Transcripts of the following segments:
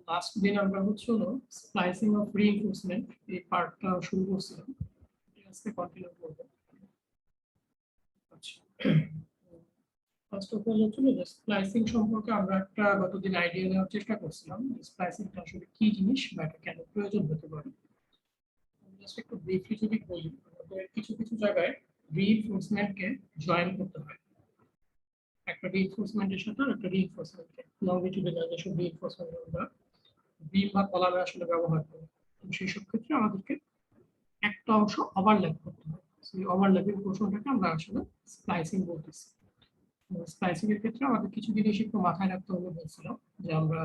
Last দিন আমরা হলো স্প্লাইসিং অফ রিইনফোর্সমেন্ট এই পার্টটা শুরু করছিলাম। আজকে কন্টিনিউ করব। আচ্ছা, ফার্স্ট অফ অল হলো যে স্প্লাইসিং সম্পর্কে আমরা একটা গতদিন আইডিয়া নেওয়ার চেষ্টা করছিলাম। স্প্লাইসিংটা আসলে কি জিনিস বা এটা কেন প্রয়োজন হতে পারে। জাস্ট একটু ব্রিফলি যদি বলি, আমাদের কিছু কিছু জায়গায় রিইনফোর্সমেন্টকে জয়েন করতে হয়। একটা রিইনফোর্সমেন্টের সাথে একটা রিইনফোর্সমেন্টকে লংজিটিউডিনাল যেসব রিইনফোর্সমেন্ট আমরা বিম বা কলামে আসলে ব্যবহার করি, সেই সব ক্ষেত্রে আমাদেরকে একটা অংশ ওভারল্যাপ করতে হয়। সেই ওভারল্যাপিং পোর্শনটাকে আমরা আসলে স্প্লাইসিং বলতেছি। স্প্লাইসিং এর ক্ষেত্রে আমাদের কিছু জিনিস একটু মাথায় রাখতে হবে বলছিলাম, যে আমরা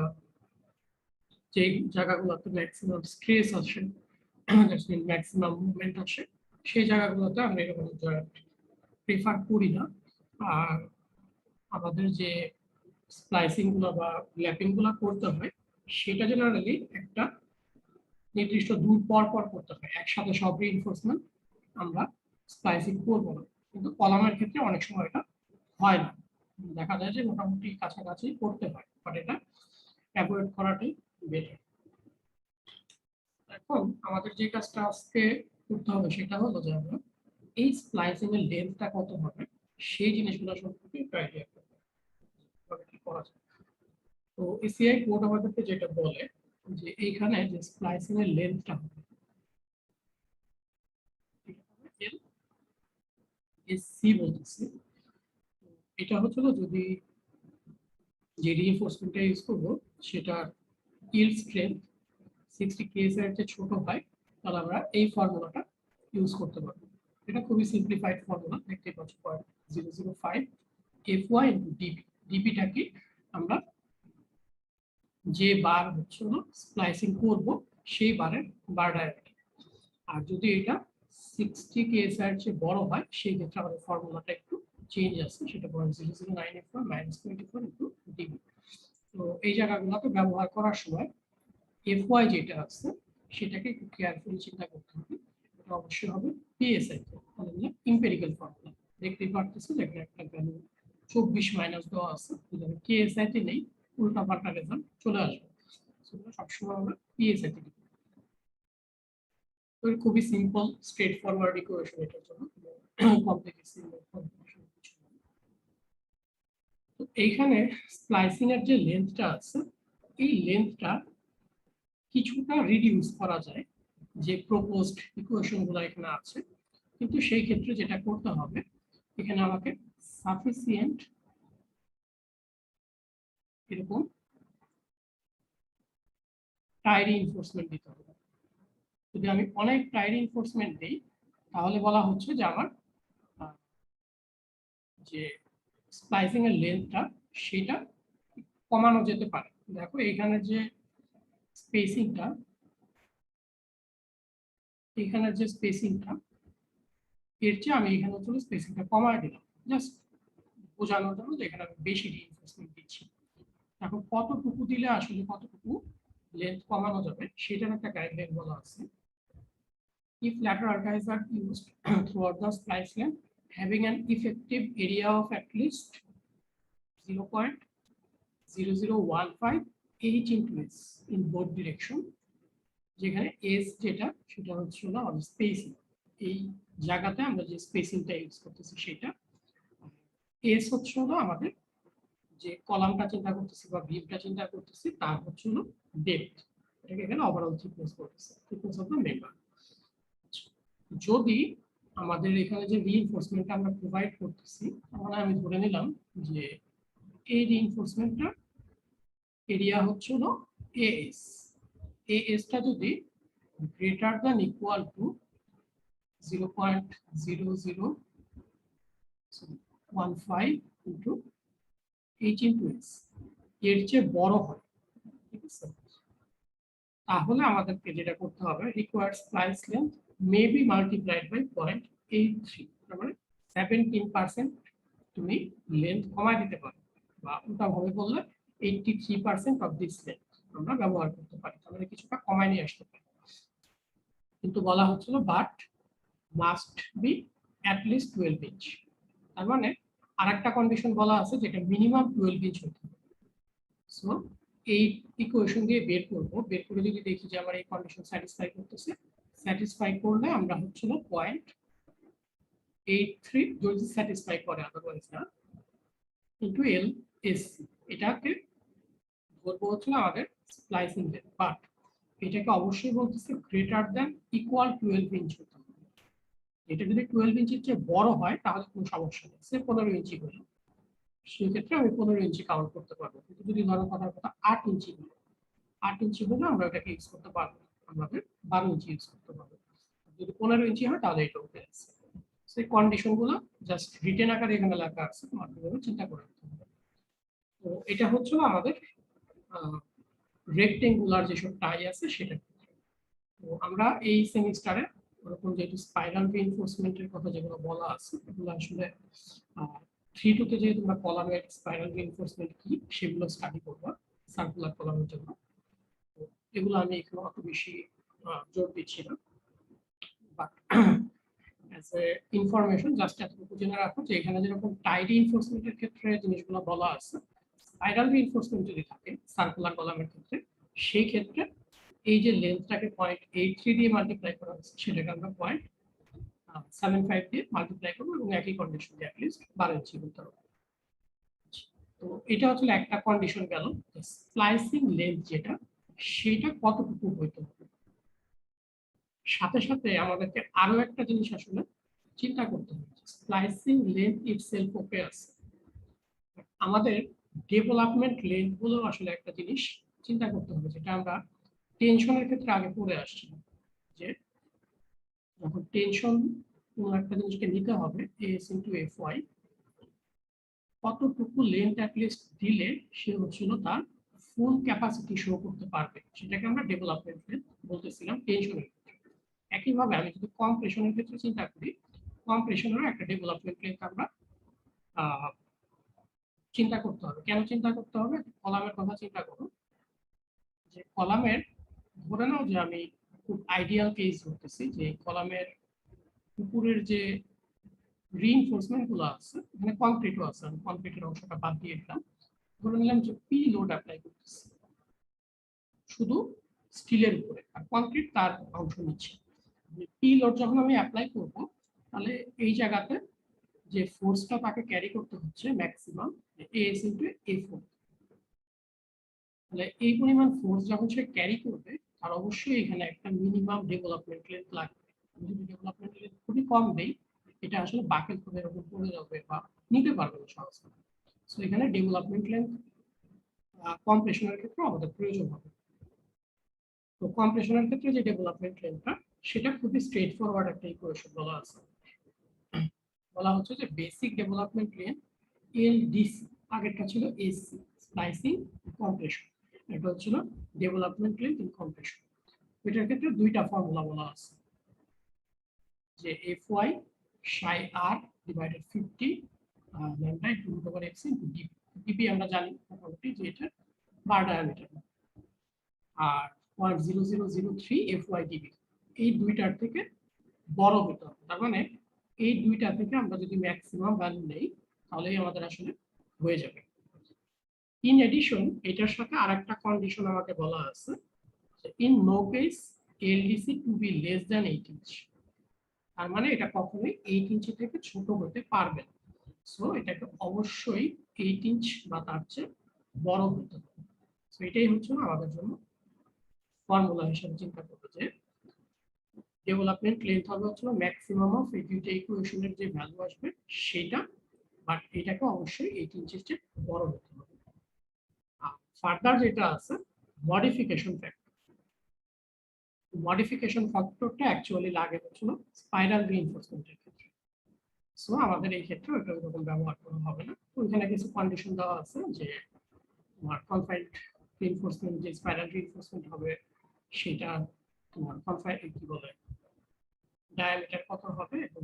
যে জায়গাগুলোতে ম্যাক্সিমাম স্ট্রেস আসে, ম্যাক্সিমাম মুভমেন্ট আসে, সেই জায়গাগুলোতে আমরা এরকম জয়েন্ট প্রেফার করি না। আর আমাদের যে স্প্লাইসিং গুলো বা ল্যাপিং গুলো করতে হয়, সেটা জেনারেলি একটা নির্দিষ্ট দূর পর পর করতে হয়। একসাথে সব রিইনফোর্সমেন্ট আমরা স্প্লাইসিং করবো না, কিন্তু কলামের ক্ষেত্রে অনেক সময় এটা হয় না। দেখা যায় যে মোটামুটি কাছাকাছি করতে হয়, বাট এটা অ্যাভয়েড করাটাই বেটার। এখন আমাদের যে কাজটা আজকে করতে হবে সেটা হলো যে আমরা এই স্প্লাইসিং এর লেন্থটা কত হবে সেই জিনিসগুলো সম্পর্কে একটু আইডিয়া করবো কি করা যায়। তো এসিআই কোড আমাদেরকে যেটা বলে যে এইখানে যে স্প্লাইসিং এর লেন্থটা হবে এসসি বলতেছি। এটা হচ্ছিল যদি যে রিইনফোর্সমেন্টটা ইউজ করবো সেটার ইল্ড স্ট্রেংথ 60 কেএস এর চেয়ে ছোট হয়, তাহলে আমরা এই ফর্মুলাটা ইউজ করতে পারবো। এটা খুবই সিম্পলিফাইড ফর্মুলা, দেখতে পাচ্ছ 0.005 FY ইনটু ডিবি। ডিবিটা কি, আমরা যে বার হচ্ছিল স্প্লাইসিং করব সেই বারের বার ডায়ামিটার। আর যদি এটা 60 কেএস এর চেয়ে বড় হয় সেই ক্ষেত্রে আমাদের ফর্মুলাটা একটু চেঞ্জ আছে, সেটা 0.009 FY মাইনাস 24 ইনটু ডিবি। তো এই জায়গাগুলোকে ব্যবহার করার সময় FY যেটা আছে সেটাকে একটু কেয়ারফুলি চিন্তা করতে হবে। এটা অবশ্যই হবে পিএসআই তে, তাহলে এমপিরিক্যাল ফর্মুলা দেখতেই পারতেছি যে এখানে একটা ভ্যালু 24 মাইনাস দেওয়া আছে, যদি কেএসআই তে নেই উল্টা পাল্টা রেজাল্ট চলে আসবে। সেটা সবসময় আমরা পিএসআই তে লিখব। তো খুবই সিম্পল স্ট্রেট ফরওয়ার্ড ইকুয়েশন, এটার জন্য কমপ্লিকেশন কিছু না। তো এইখানে স্প্লাইসিং এর যে লেন্থটা আছে এই লেন্থটা কিছুটা রিডিউস করা যায় যে প্রপোজড ইকুয়েশন গুলো এখানে আছে, কিন্তু সেই ক্ষেত্রে যেটা করতে হবে এখানে আমাকে সাফিসিয়েন্ট এরকম টাই রিইনফোর্সমেন্ট দিতে হবে। যদি আমি অনেক টাই রিইনফোর্সমেন্ট দিই তাহলে বলা হচ্ছে যে আমার যে স্প্লাইসিং এর লেন্থটা সেটা কমানো যেতে পারে। দেখো এইখানে যে স্পেসিংটা, এখানের যে স্পেসিংটা এর চেয়ে আমি এখানে চলে স্পেসিংটা কমায় দিলাম, জাস্ট বোঝানোর জন্য যে এখানে আমি বেশি রিইনফোর্সমেন্ট দিচ্ছি। এখন কতটুকু দিলে আসলে কতটুকু লেন্থ কমানো যাবে সেটার একটা গাইডলাইন বলা আছে। If lateral archives are used throughout the splice length having an effective area of at least 0.0015 h into s in both direction, যেখানে s যেটা সেটা হচ্ছে না আমাদের স্পেসিং, এই জায়গাতে আমরা যে স্পেসিংটা ইউজ করতেছি সেটা, s হচ্ছে না আমাদের যে কলামটা চিন্তা করতেছি বা বিমটা চিন্তা করতেছি তার হচ্ছে হলো ডেপথ, এটাকে এখানে ওভারঅল থিকনেস করতেছি, থিকনেস অফ দ্য মেম্বার। যদি আমাদের এখানে যে রিইনফোর্সমেন্টটা আমরা প্রোভাইড করতেছি, তাহলে আমি ধরে নিলাম যে এই রিইনফোর্সমেন্টটা এরিয়া হচ্ছে হলো এএস। এএসটা যদি greater than equal to 0.0015 into H into S এর চেয়ে বড় হয়, ঠিক আছে, তাহলে আমাদেরকে যেটা করতে হবে required splice length may be multiplied by 0.83, তার মানে 17% তুমি লেন্থ কমায় দিতে পারো, বা ওটা ভাবে বললে 83% অফ দিস লেন্থ আমরা ব্যবহার করতে পারি, তাহলে কিছুটা কমায় নিয়ে আসতে পারি। কিন্তু বলা হচ্ছিল but must be at least 12 inch, তার মানে আরেকটা কন্ডিশন বলা আছে যেটা মিনিমাম 12 ইঞ্চ হতে হবে। সো এই ইকুয়েশন দিয়ে বের করবো, বের করে যদি দেখি যে আমার এই কন্ডিশন স্যাটিসফাই করতেছে, স্যাটিসফাই করলে আমরা হচ্ছিল 0.83 যদি স্যাটিসফাই করে, আদারওয়াইজ না, ইন্টু এল এস, এটাকে বলবো হচ্ছিল আমাদের স্প্লাইসিং লেন্থ। বাট এটাকে অবশ্যই বলতেছে গ্রেটার দ্যান ইকুয়াল 12 ইঞ্চ হতে হবে। এটা যদি 12 ইঞ্চির চেয়ে বড় হয় তাহলে কোনো সমস্যা নেই, সে 15 ইঞ্চি হলো, সেক্ষেত্রে আমি 15 ইঞ্চি কাউন্ট করতে পারবো। কিন্তু যদি ধরো কথার কথা 8 ইঞ্চি হলো, 8 ইঞ্চি হলে আমরা এটাকে ইউজ করতে পারবো, আমাদের 12 ইঞ্চি ইউজ করতে পারবো। যদি 15 ইঞ্চি হয় তাহলে এটা ওকে আছে। সেই কন্ডিশন গুলো জাস্ট রিটেন আকারে এখানে লেখা আছে, তোমার চিন্তা করে রাখতে হবে। তো এটা হচ্ছে আমাদের রেক্টেঙ্গুলার যেসব টাই আছে সেটা। তো আমরা এই সেমিস্টারে ওরকম যেহেতু স্পাইরাল রিইনফোর্সমেন্টের কথা যেগুলো বলা আছে এগুলো আসলে 3-2 তে যে তোমরা কলামের স্পাইরাল রিইনফোর্সমেন্ট কি সেগুলো স্টাডি করবা সার্কুলার কলামের জন্য। তো এগুলো আমি এখানে অত বেশি জোর দিচ্ছি না, but as a information just এতটুকু জেনে রাখো যে এখানে যেরকম টাই রিইনফোর্সমেন্টের ক্ষেত্রে জিনিসগুলো বলা আছে, স্পাইরাল রিইনফোর্সমেন্ট যদি থাকে সার্কুলার কলামের ক্ষেত্রে, সেই ক্ষেত্রে এই যে লেন্থটাকে 0.83 দিয়ে মাল্টিপ্লাই করা হচ্ছে সেটাকে আমরা 0.75 দিয়ে মাল্টিপ্লাই করবো এবং একই কন্ডিশন দিয়ে অ্যাটলিস্ট 12 ইঞ্চি করতে হবে। তো এটা হচ্ছে একটা কন্ডিশন গেল। স্প্লাইসিং লেন্থ যেটা, সেটা কতটুকু হইতে হবে, সাথে সাথে আমাদেরকে আরো একটা জিনিস আসলে চিন্তা করতে হবে। স্প্লাইসিং লেন্থ ইটসেলফ ওকে আছে, আমাদের ডেভেলপমেন্ট লেন্থ গুলো আসলে একটা জিনিস চিন্তা করতে হবে, যেটা আমরা টেনশনের ক্ষেত্রে আগে পড়ে আসছি, যে যখন টেনশন কোনো একটা জিনিসকে নিতে হবে এস ইন্টু এফ ওয়াই, কতটুকু লেন্থ অ্যাটলিস্ট দিলে সে হচ্ছিল তার ফুল ক্যাপাসিটি শো করতে পারবে, সেটাকে আমরা ডেভেলপমেন্ট লেন্থ বলতেছিলাম টেনশনের ক্ষেত্রে। একইভাবে আমি যদি কম্প্রেশনের ক্ষেত্রে চিন্তা করি, কম্প্রেশনেরও একটা ডেভেলপমেন্ট লেন্থ আমরা চিন্তা করতে হবে। কেন চিন্তা করতে হবে? কলামের কথা চিন্তা করো, যে কলামের, ধরে নাও যে আমি খুব আইডিয়াল কেস ধরতেছি যে কলামের উপরের যে রিইনফোর্সমেন্ট গুলো আছে, এখানে কংক্রিটও আছে, আমি কংক্রিটের অংশটা বাদ দিয়ে দিলাম, ধরে নিলাম যে পি লোড অ্যাপ্লাই করতেছি শুধু স্টিলের উপরে, আর কংক্রিট তার অংশ নিচ্ছে। পি লোড যখন আমি অ্যাপ্লাই করব, তাহলে এই জায়গাতে যে ফোর্সটা তাকে ক্যারি করতে হচ্ছে ম্যাক্সিমাম এস ইন্টু এ ফোর। তাহলে এই পরিমাণ ফোর্স যখন সে ক্যারি করবে, তার অবশ্যই এখানে একটা মিনিমাম ডেভেলপমেন্ট লেন্থ লাগবে। যদি ডেভেলপমেন্ট লেন্থ খুবই কম দেই, এটা আসলে বাকেট করে এরকম পড়ে যাবে বা নিতে পারবে না সহজে। সো এখানে ডেভেলপমেন্ট লেন্থ কম্প্রেশনের ক্ষেত্রে আমাদের প্রয়োজন হবে। তো কম্প্রেশনের ক্ষেত্রে যে ডেভেলপমেন্ট লেন্থটা, সেটা খুবই স্ট্রেট ফরওয়ার্ড একটা ইকুয়েশন বলা আছে, বলা হচ্ছে যে বেসিক ডেভেলপমেন্ট লেন্থ এলডিসি, আগেরটা ছিল এসি স্প্লাইসিং কম্প্রেশন, এটা হচ্ছিল ডেভেলপমেন্ট লেন্থ ইন কম্প্রেশন। এটার ক্ষেত্রে দুইটা ফর্মুলা বলা আছে, যে এফ ওয়াই সাই আর divided 50 lambda into root over X into DP. DP আমরা জানি মোটামুটি যে এটা বার ডায়ামিটার, আর 0.0003 এফ ওয়াই ডিবি, এই দুইটার থেকে বড় হতে হবে। তার মানে এই দুইটা থেকে আমরা যদি ম্যাক্সিমাম ভ্যালু নেই, তাহলেই আমাদের আসলে হয়ে যাবে। ইন এডিশন এটার সাথে আরেকটা কন্ডিশন আমাকে বলা আছে, in no case LDC to be less than 8 inch. তার মানে এটা কখনোই 8 ইঞ্চি থেকে ছোট হতে পারবে না। সো এটাকে অবশ্যই 8 ইঞ্চ বা তার চেয়ে বড় হতে হবে। সো এটাই হচ্ছে আমাদের জন্য ফর্মুলা হিসেবে চিন্তা করবো, যে ডেভেলপমেন্ট লেন্থ হবে হচ্ছে ম্যাক্সিমাম অফ এই দুইটা ইকুয়েশনের যে ভ্যালু আসবে সেটা, বাট এটাকে অবশ্যই 8 ইঞ্চের চেয়ে বড় হতে হবে। ফার্দার যেটা আছে মডিফিকেশন ফ্যাক্টর, মডিফিকেশন ফ্যাক্টরটা অ্যাকচুয়ালি লাগে হচ্ছিল স্পাইরাল রিইনফোর্সমেন্টের ক্ষেত্রে। সো আমাদের এই ক্ষেত্রে ওটা ওরকম ব্যবহার করা হবে না। তো এখানে কিছু কন্ডিশন দেওয়া আছে, যে তোমার কনফাইন্ড রিইনফোর্সমেন্ট যে স্পাইরাল রিইনফোর্সমেন্ট হবে, সেটা তোমার কনফাইন্ড কি বলে ডায়ামিটার কত হবে এবং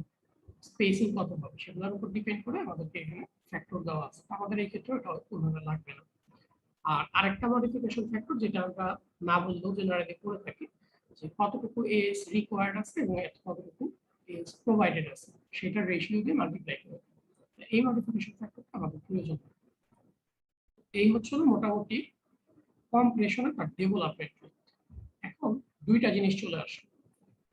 স্পেসিং কত হবে, সেগুলোর উপর ডিপেন্ড করে আমাদেরকে এখানে ফ্যাক্টর দেওয়া আছে। আমাদের এই ক্ষেত্রে এটা ওইভাবে লাগবে না। আর আরেকটা মডিফিকেশন ফ্যাক্টর যেটা আমরা না বললেও জেনারেলি করে থাকি, যে কতটুকু এস রিকোয়ার্ড আছে এবং কতটুকু এস প্রোভাইডেড আছে, সেটা রেশিও দিয়ে মাল্টিপ্লাই করে। এই মডিফিকেশন ফ্যাক্টরটা আমাদের প্রয়োজন। এই হচ্ছে মোটামুটি কম্প্রেশন আর ডেভেলপমেন্ট লেন্থ। এখন দুইটা জিনিস চলে আসে,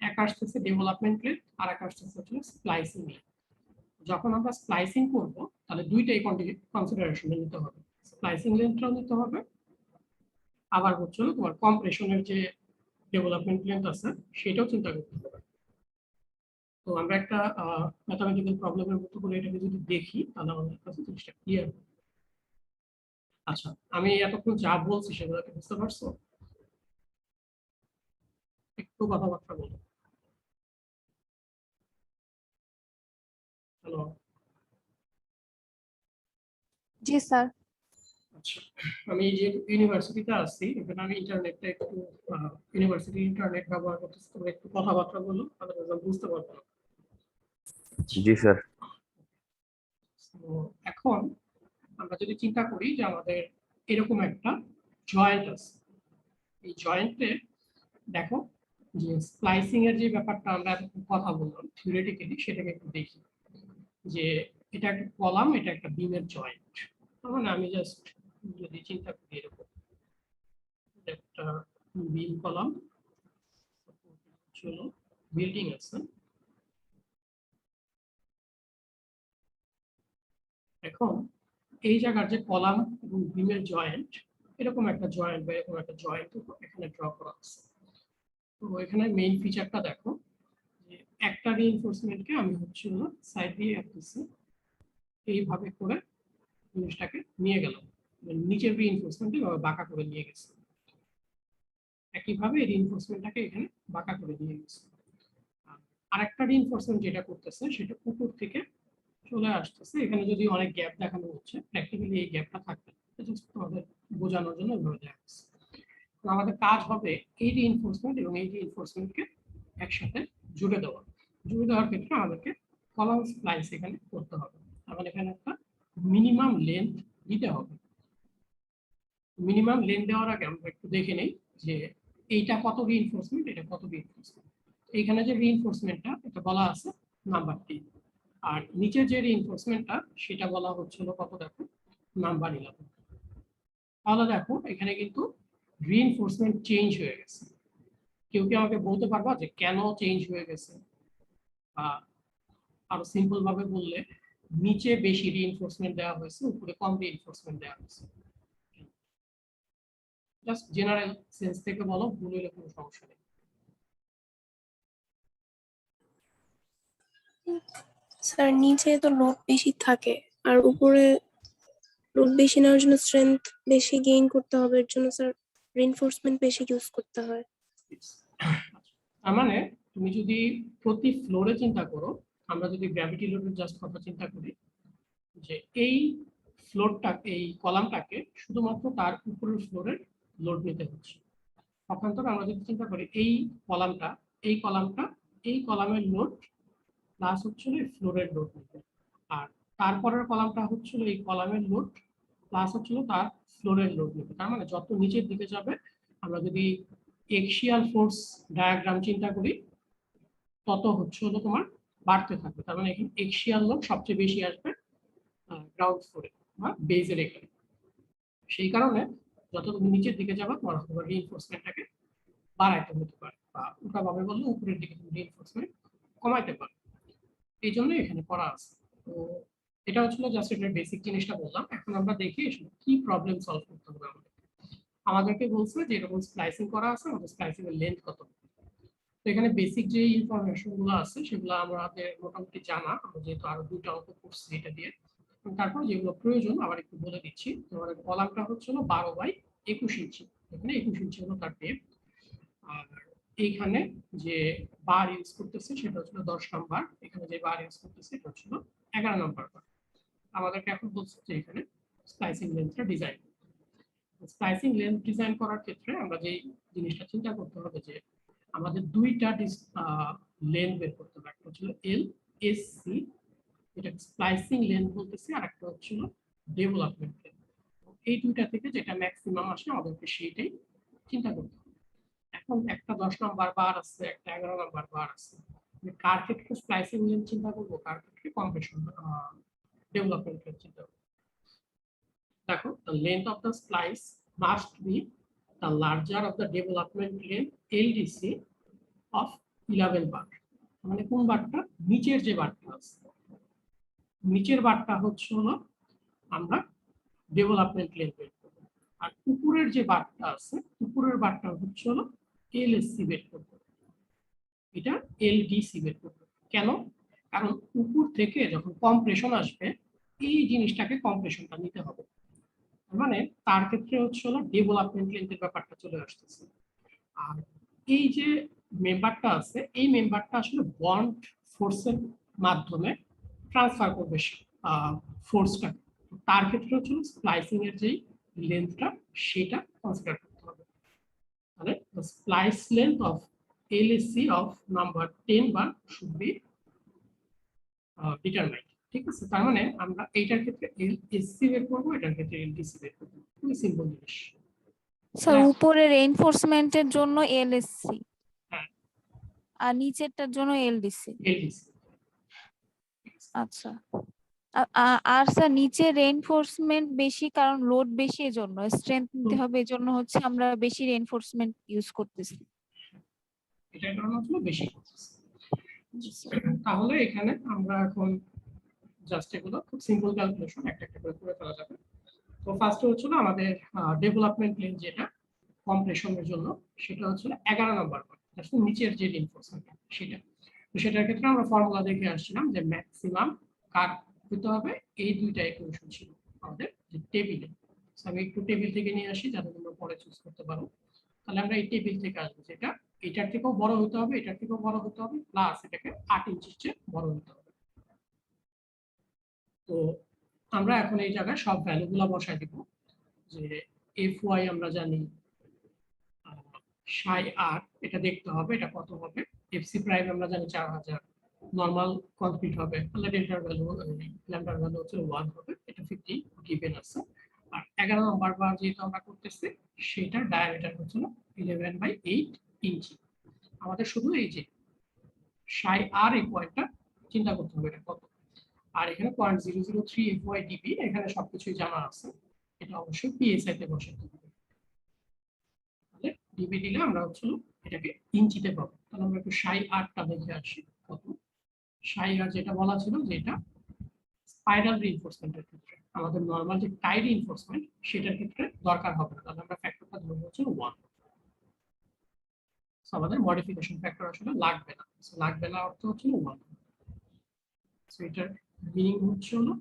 এক আসতেছে ডেভেলপমেন্ট লেন্থ আর এক আসতেছে হচ্ছে স্প্লাইসিং লেন্থ। যখন আমরা স্প্লাইসিং করব তাহলে দুইটাই কনসিডারেশনে নিতে হবে, স্প্লাইসিং লেন্থটাও নিতে হবে, আবার হচ্ছে তোমার কম্প্রেশনের যে ডেভেলপমেন্ট লেন্থ আছে সেটাও চিন্তা করতে হবে। তো আমরা একটা ম্যাথমেটিক্যাল প্রবলেমের মতো করে এটাকে যদি দেখি তাহলে আমাদের কাছে জিনিসটা ক্লিয়ার। আচ্ছা, আমি এতক্ষণ যা বলছি সেগুলো কি বুঝতে পারছো? একটু কথাবার্তা বলো। হ্যালো। জি স্যার। আচ্ছা, আমি যে ইউনিভার্সিটিতে আছি এখানে আমি ইন্টারনেটটা একটু ইউনিভার্সিটি ইন্টারনেট ব্যবহার করতেছি, তোমরা একটু কথাবার্তা বলো তাহলে আমরা বুঝতে পারবো না। জি স্যার। তো এখন আমরা যদি চিন্তা করি যে আমাদের এরকম একটা জয়েন্ট আছে, এই জয়েন্টে দেখো যে স্প্লাইসিং এর যে ব্যাপারটা আমরা কথা বললাম থিওরিটিক্যালি সেটাকে একটু দেখি, যে এটা একটা কলাম, এটা একটা বিমের জয়েন্ট। মানে আমি জাস্ট যদি চিন্তা করি এরকম একটা বিম কলাম চলো বিল্ডিং আছে, এখন এই জায়গার যে কলাম এবং বিমের জয়েন্ট, এরকম একটা জয়েন্ট বা এরকম একটা জয়েন্ট এখানে ড্র করা আছে। তো এখানে মেইন ফিচারটা দেখো যে একটা রিইনফোর্সমেন্টকে আমি হচ্ছে সাইড দিয়ে রাখতেছি, এইভাবে করে জিনিসটাকে নিয়ে গেলাম, মানে নিচের রিইনফোর্সমেন্টকে বাঁকা করে নিয়ে গেছে, একইভাবে এই রিইনফোর্সমেন্টটাকে এখানে বাঁকা করে নিয়ে গেছে। আরেকটা রিইনফোর্সমেন্ট যেটা করতেছে সেটা উপর থেকে চলে আসতেছে, এখানে যদি অনেক গ্যাপ দেখানো হচ্ছে প্র্যাকটিক্যালি এই গ্যাপটা থাকবে, জাস্ট তোমাদের বোঝানোর জন্য এভাবে দেখা যাচ্ছে। তো আমাদের কাজ হবে এই রিইনফোর্সমেন্ট এবং এই রিইনফোর্সমেন্টকে একসাথে জুড়ে দেওয়া। জুড়ে দেওয়ার ক্ষেত্রে আমাদেরকে কলাম স্প্লাইস এখানে করতে হবে, তাহলে এখানে একটা মিনিমাম লেন্থ দিতে হবে। মিনিমাম লেন্থ দেওয়ার আগে আমরা একটু দেখে নেই যে এইটা কত রিইনফোর্সমেন্ট, এটা কত রিইনফোর্সমেন্ট। এইখানে যে রিইনফোর্সমেন্টটা এটা বলা আছে নাম্বার 3, আর নিচে যে রিইনফোর্সমেন্টটা সেটা বলা হচ্ছিল কত দেখো নাম্বার 11। তাহলে দেখো এখানে কিন্তু রিইনফোর্সমেন্ট চেঞ্জ হয়ে গেছে। কেউ কি আমাকে বলতে পারবা যে কেন চেঞ্জ হয়ে গেছে, বা আরো সিম্পল ভাবে বললে নিচে বেশি রিইনফোর্সমেন্ট দেওয়া হয়েছে উপরে কম রিইনফোর্সমেন্ট দেওয়া হয়েছে? জাস্ট জেনারেল সেন্স থেকে বলো, ভুল হলে কোনো সমস্যা নেই। স্যার নিচে তো লোড বেশি থাকে আর উপরে লোড বেশি নেওয়ার জন্য স্ট্রেংথ বেশি গেইন করতে হবে, এর জন্য স্যার রিইনফোর্সমেন্ট বেশি ইউজ করতে হয়। তার মানে তুমি যদি প্রতি ফ্লোরে চিন্তা করো, আমরা যদি গ্র্যাভিটি লোডের জাস্ট কথা চিন্তা করি যে এই ফ্লোরটা এই কলামটাকে শুধুমাত্র তার উপরের ফ্লোরের লোড নিতে হচ্ছে, পক্ষান্তরে আমরা যদি চিন্তা করি এই কলামটা এই কলামটা এই কলামের লোড প্লাস হচ্ছিল এই ফ্লোরের লোড নিতে, আর তারপরের কলামটা হচ্ছিল এই কলামের লোড প্লাস হচ্ছিল তার ফ্লোরের লোড নিতে। তার মানে যত নিচের দিকে যাবে, আমরা যদি এক্সিয়াল ফোর্স ডায়াগ্রাম চিন্তা করি তত হচ্ছে হলো তোমার বাড়তে থাকবে। তার মানে এখানে এক্সিয়াল লোড সবচেয়ে বেশি আসবে গ্রাউন্ড ফ্লোরে বা বেজের এখানে। সেই কারণে যত তুমি নিচের দিকে যাবে তোমার হয়তো রিইনফোর্সমেন্টটাকে বাড়াইতে হতে পারে, বা উল্টাভাবে বললে উপরের দিকে তুমি রিইনফোর্সমেন্ট কমাইতে পারো, এই জন্য এখানে করা আছে। তো এটা হচ্ছিল জাস্ট এটার বেসিক জিনিসটা বললাম। এখন আমরা দেখি আসলে কি প্রবলেম সলভ করতে হবে আমাদের। আমাদেরকে বলছে যে এরকম স্প্লাইসিং করা আছে, আমাদের স্প্লাইসিং এর লেন্থ কত। তো এখানে বেসিক যে ইনফরমেশন গুলো আছে সেগুলো আমাদের মোটামুটি জানা, আমরা যেহেতু আরো দুটো অঙ্ক করছি এটা দিয়ে। তারপর যেগুলো প্রয়োজন আবার একটু বলে দিচ্ছি। আমাদের কলামটা হচ্ছিল 12/21 ইঞ্চি, এখানে 21 ইঞ্চি হলো তার ডেপথ। আর এইখানে যে বার ইউজ করতেছে সেটা হচ্ছিল 10 নাম্বার, এখানে যে বার ইউজ করতেছে এটা হচ্ছিল 11 নাম্বার বার। আমাদেরকে এখন বলছে যে এখানে স্প্লাইসিং লেন্থটা ডিজাইন। স্প্লাইসিং লেন্থ ডিজাইন করার ক্ষেত্রে আমরা যে জিনিসটা চিন্তা করতে হবে যে আমাদের দুইটা লেন্থ বের করতে হবে, একটা হচ্ছিল এল এস সি, এটা স্প্লাইসিং লেন্থ বলতেছি, আর একটা হচ্ছিল ডেভেলপমেন্ট লেন্থ। এই দুইটা থেকে যেটা ম্যাক্সিমাম আসে আমাদেরকে সেইটাই চিন্তা করতে হবে। এখন একটা 10 নাম্বার বার আছে, একটা 11 নাম্বার বার আছে, কার ক্ষেত্রে স্প্লাইসিং লেন্থ চিন্তা করবো, কার ক্ষেত্রে কম্প্রেশন ডেভেলপমেন্ট লেন্থ চিন্তা করবো। দেখো, the length of the splice must be the larger of the development length LDC of 11 bar, মানে কোন বারটা, নিচের যে বারটা আছে, নিচের বারটা হচ্ছে হলো আমরা ডেভেলপমেন্ট লেন্থ বের করব, আর উপরের যে বারটা আছে উপরের বারটা হচ্ছে হলো এলএসসি বের করব, এটা এলডিসি বের করব। কেন? কারণ উপর থেকে যখন কম্প্রেশন আসবে এই জিনিসটাকে কম্প্রেশনটা নিতে হবে, মানে তার ক্ষেত্রে হচ্ছে হলো ডেভেলপমেন্ট লেন্থের ব্যাপারটা চলে আসতেছে। আর এই যে মেম্বারটা আছে এই মেম্বারটা আসলে বন্ড ফোর্সের মাধ্যমে ট্রান্সফার করবে ফোর্সটা, তার ক্ষেত্রে হচ্ছে স্প্লাইসিং এর যেই লেন্থটা সেটা কনসিডার করতে হবে। তাহলে splice length of LSC of number 10 bar should be determined. ঠিক আছে, তার মানে আমরা এইটার ক্ষেত্রে এলএসসি বের করবো, এটার ক্ষেত্রে এলডিসি বের করবো, খুবই সিম্পল জিনিস। স্যার উপরে রেইনফোর্সমেন্টের জন্য এলএসসি হ্যাঁ, আর নিচেরটার জন্য এলডিসি। এলডিসি। আচ্ছা, আর স্যার নিচে রেইনফোর্সমেন্ট বেশি কারণ লোড বেশি, এজন্য স্ট্রেংথ নিতে হবে, এজন্য হচ্ছে আমরা বেশি রেইনফোর্সমেন্ট ইউজ করতেছি। এটার কারণে হচ্ছে বেশি করতেছে। তাহলে এখানে আমরা এখন জাস্ট এগুলো খুব সিম্পল ক্যালকুলেশন একটা একটা করে করে ফেলা যাবে। তো ফার্স্টে হচ্ছিল আমাদের ডেভেলপমেন্ট লেন্থ যেটা কম্প্রেশনের জন্য সেটা হচ্ছে 11 নম্বর বার, আসলে নিচের যে রিইনফোর্সমেন্ট সেটা। তো সেটার ক্ষেত্রে আমরা ফর্মুলা দেখে আসছিলাম যে ম্যাক্সিমাম কাট হতে হবে, এই দুইটা ইকুয়েশন ছিল আমাদের যে টেবিলে। আমি একটু টেবিল থেকে নিয়ে আসি যাতে তোমরা পরে চুজ করতে পারো। তাহলে আমরা এই টেবিল থেকে আসবো, যেটা এটার থেকেও বড় হতে হবে, এটার থেকেও বড় হতে হবে, প্লাস এটাকে 8 ইঞ্চির চেয়ে বড় হতে হবে। তো আমরা এখন এই জায়গায় সব ভ্যালুগুলো বসাই দিব, যে FY আমরা জানি সাই আর, এটা দেখতে হবে এটা কত হবে। এফসি প্রাইম আমরা জানি 4000, নরমাল কনক্রিট হবে, তাহলে ডেল্টার ভ্যালু ল্যাম্ডার ভ্যালু হচ্ছে 1 হবে, এটা 50 গিভেন আছে। আর 11 নম্বর বার যেহেতু আমরা করতেছি সেটার ডায়ামিটার হচ্ছে 11/8 ইঞ্চি। আমাদের শুধু এই যে সাই আর এই পয়েন্টটা চিন্তা করতে হবে এটা কত। আর এখানে 0.003 FYDB, এখানে সবকিছুই জানা আছে, এটা অবশ্যই পিএসআই তে বসাতে হবে। তাহলে ডিবি দিলে আমরা হচ্ছে এটাকে ইঞ্চিতে পাবো। তাহলে আমরা একটু সাই আরটা দেখে আসি কত। সাই আর যেটা বলা ছিল যে এটা স্পাইরাল রিইনফোর্সমেন্টের ক্ষেত্রে, আমাদের নরমাল যে টাই রিইনফোর্সমেন্ট সেটার ক্ষেত্রে দরকার হবে না, তাহলে আমরা ফ্যাক্টরটা ধরবো হচ্ছে 1। আমাদের মডিফিকেশন ফ্যাক্টর আসলে লাগবে না, লাগবে না অর্থ হচ্ছে 1। সো এটার মিনিং হচ্ছে হলো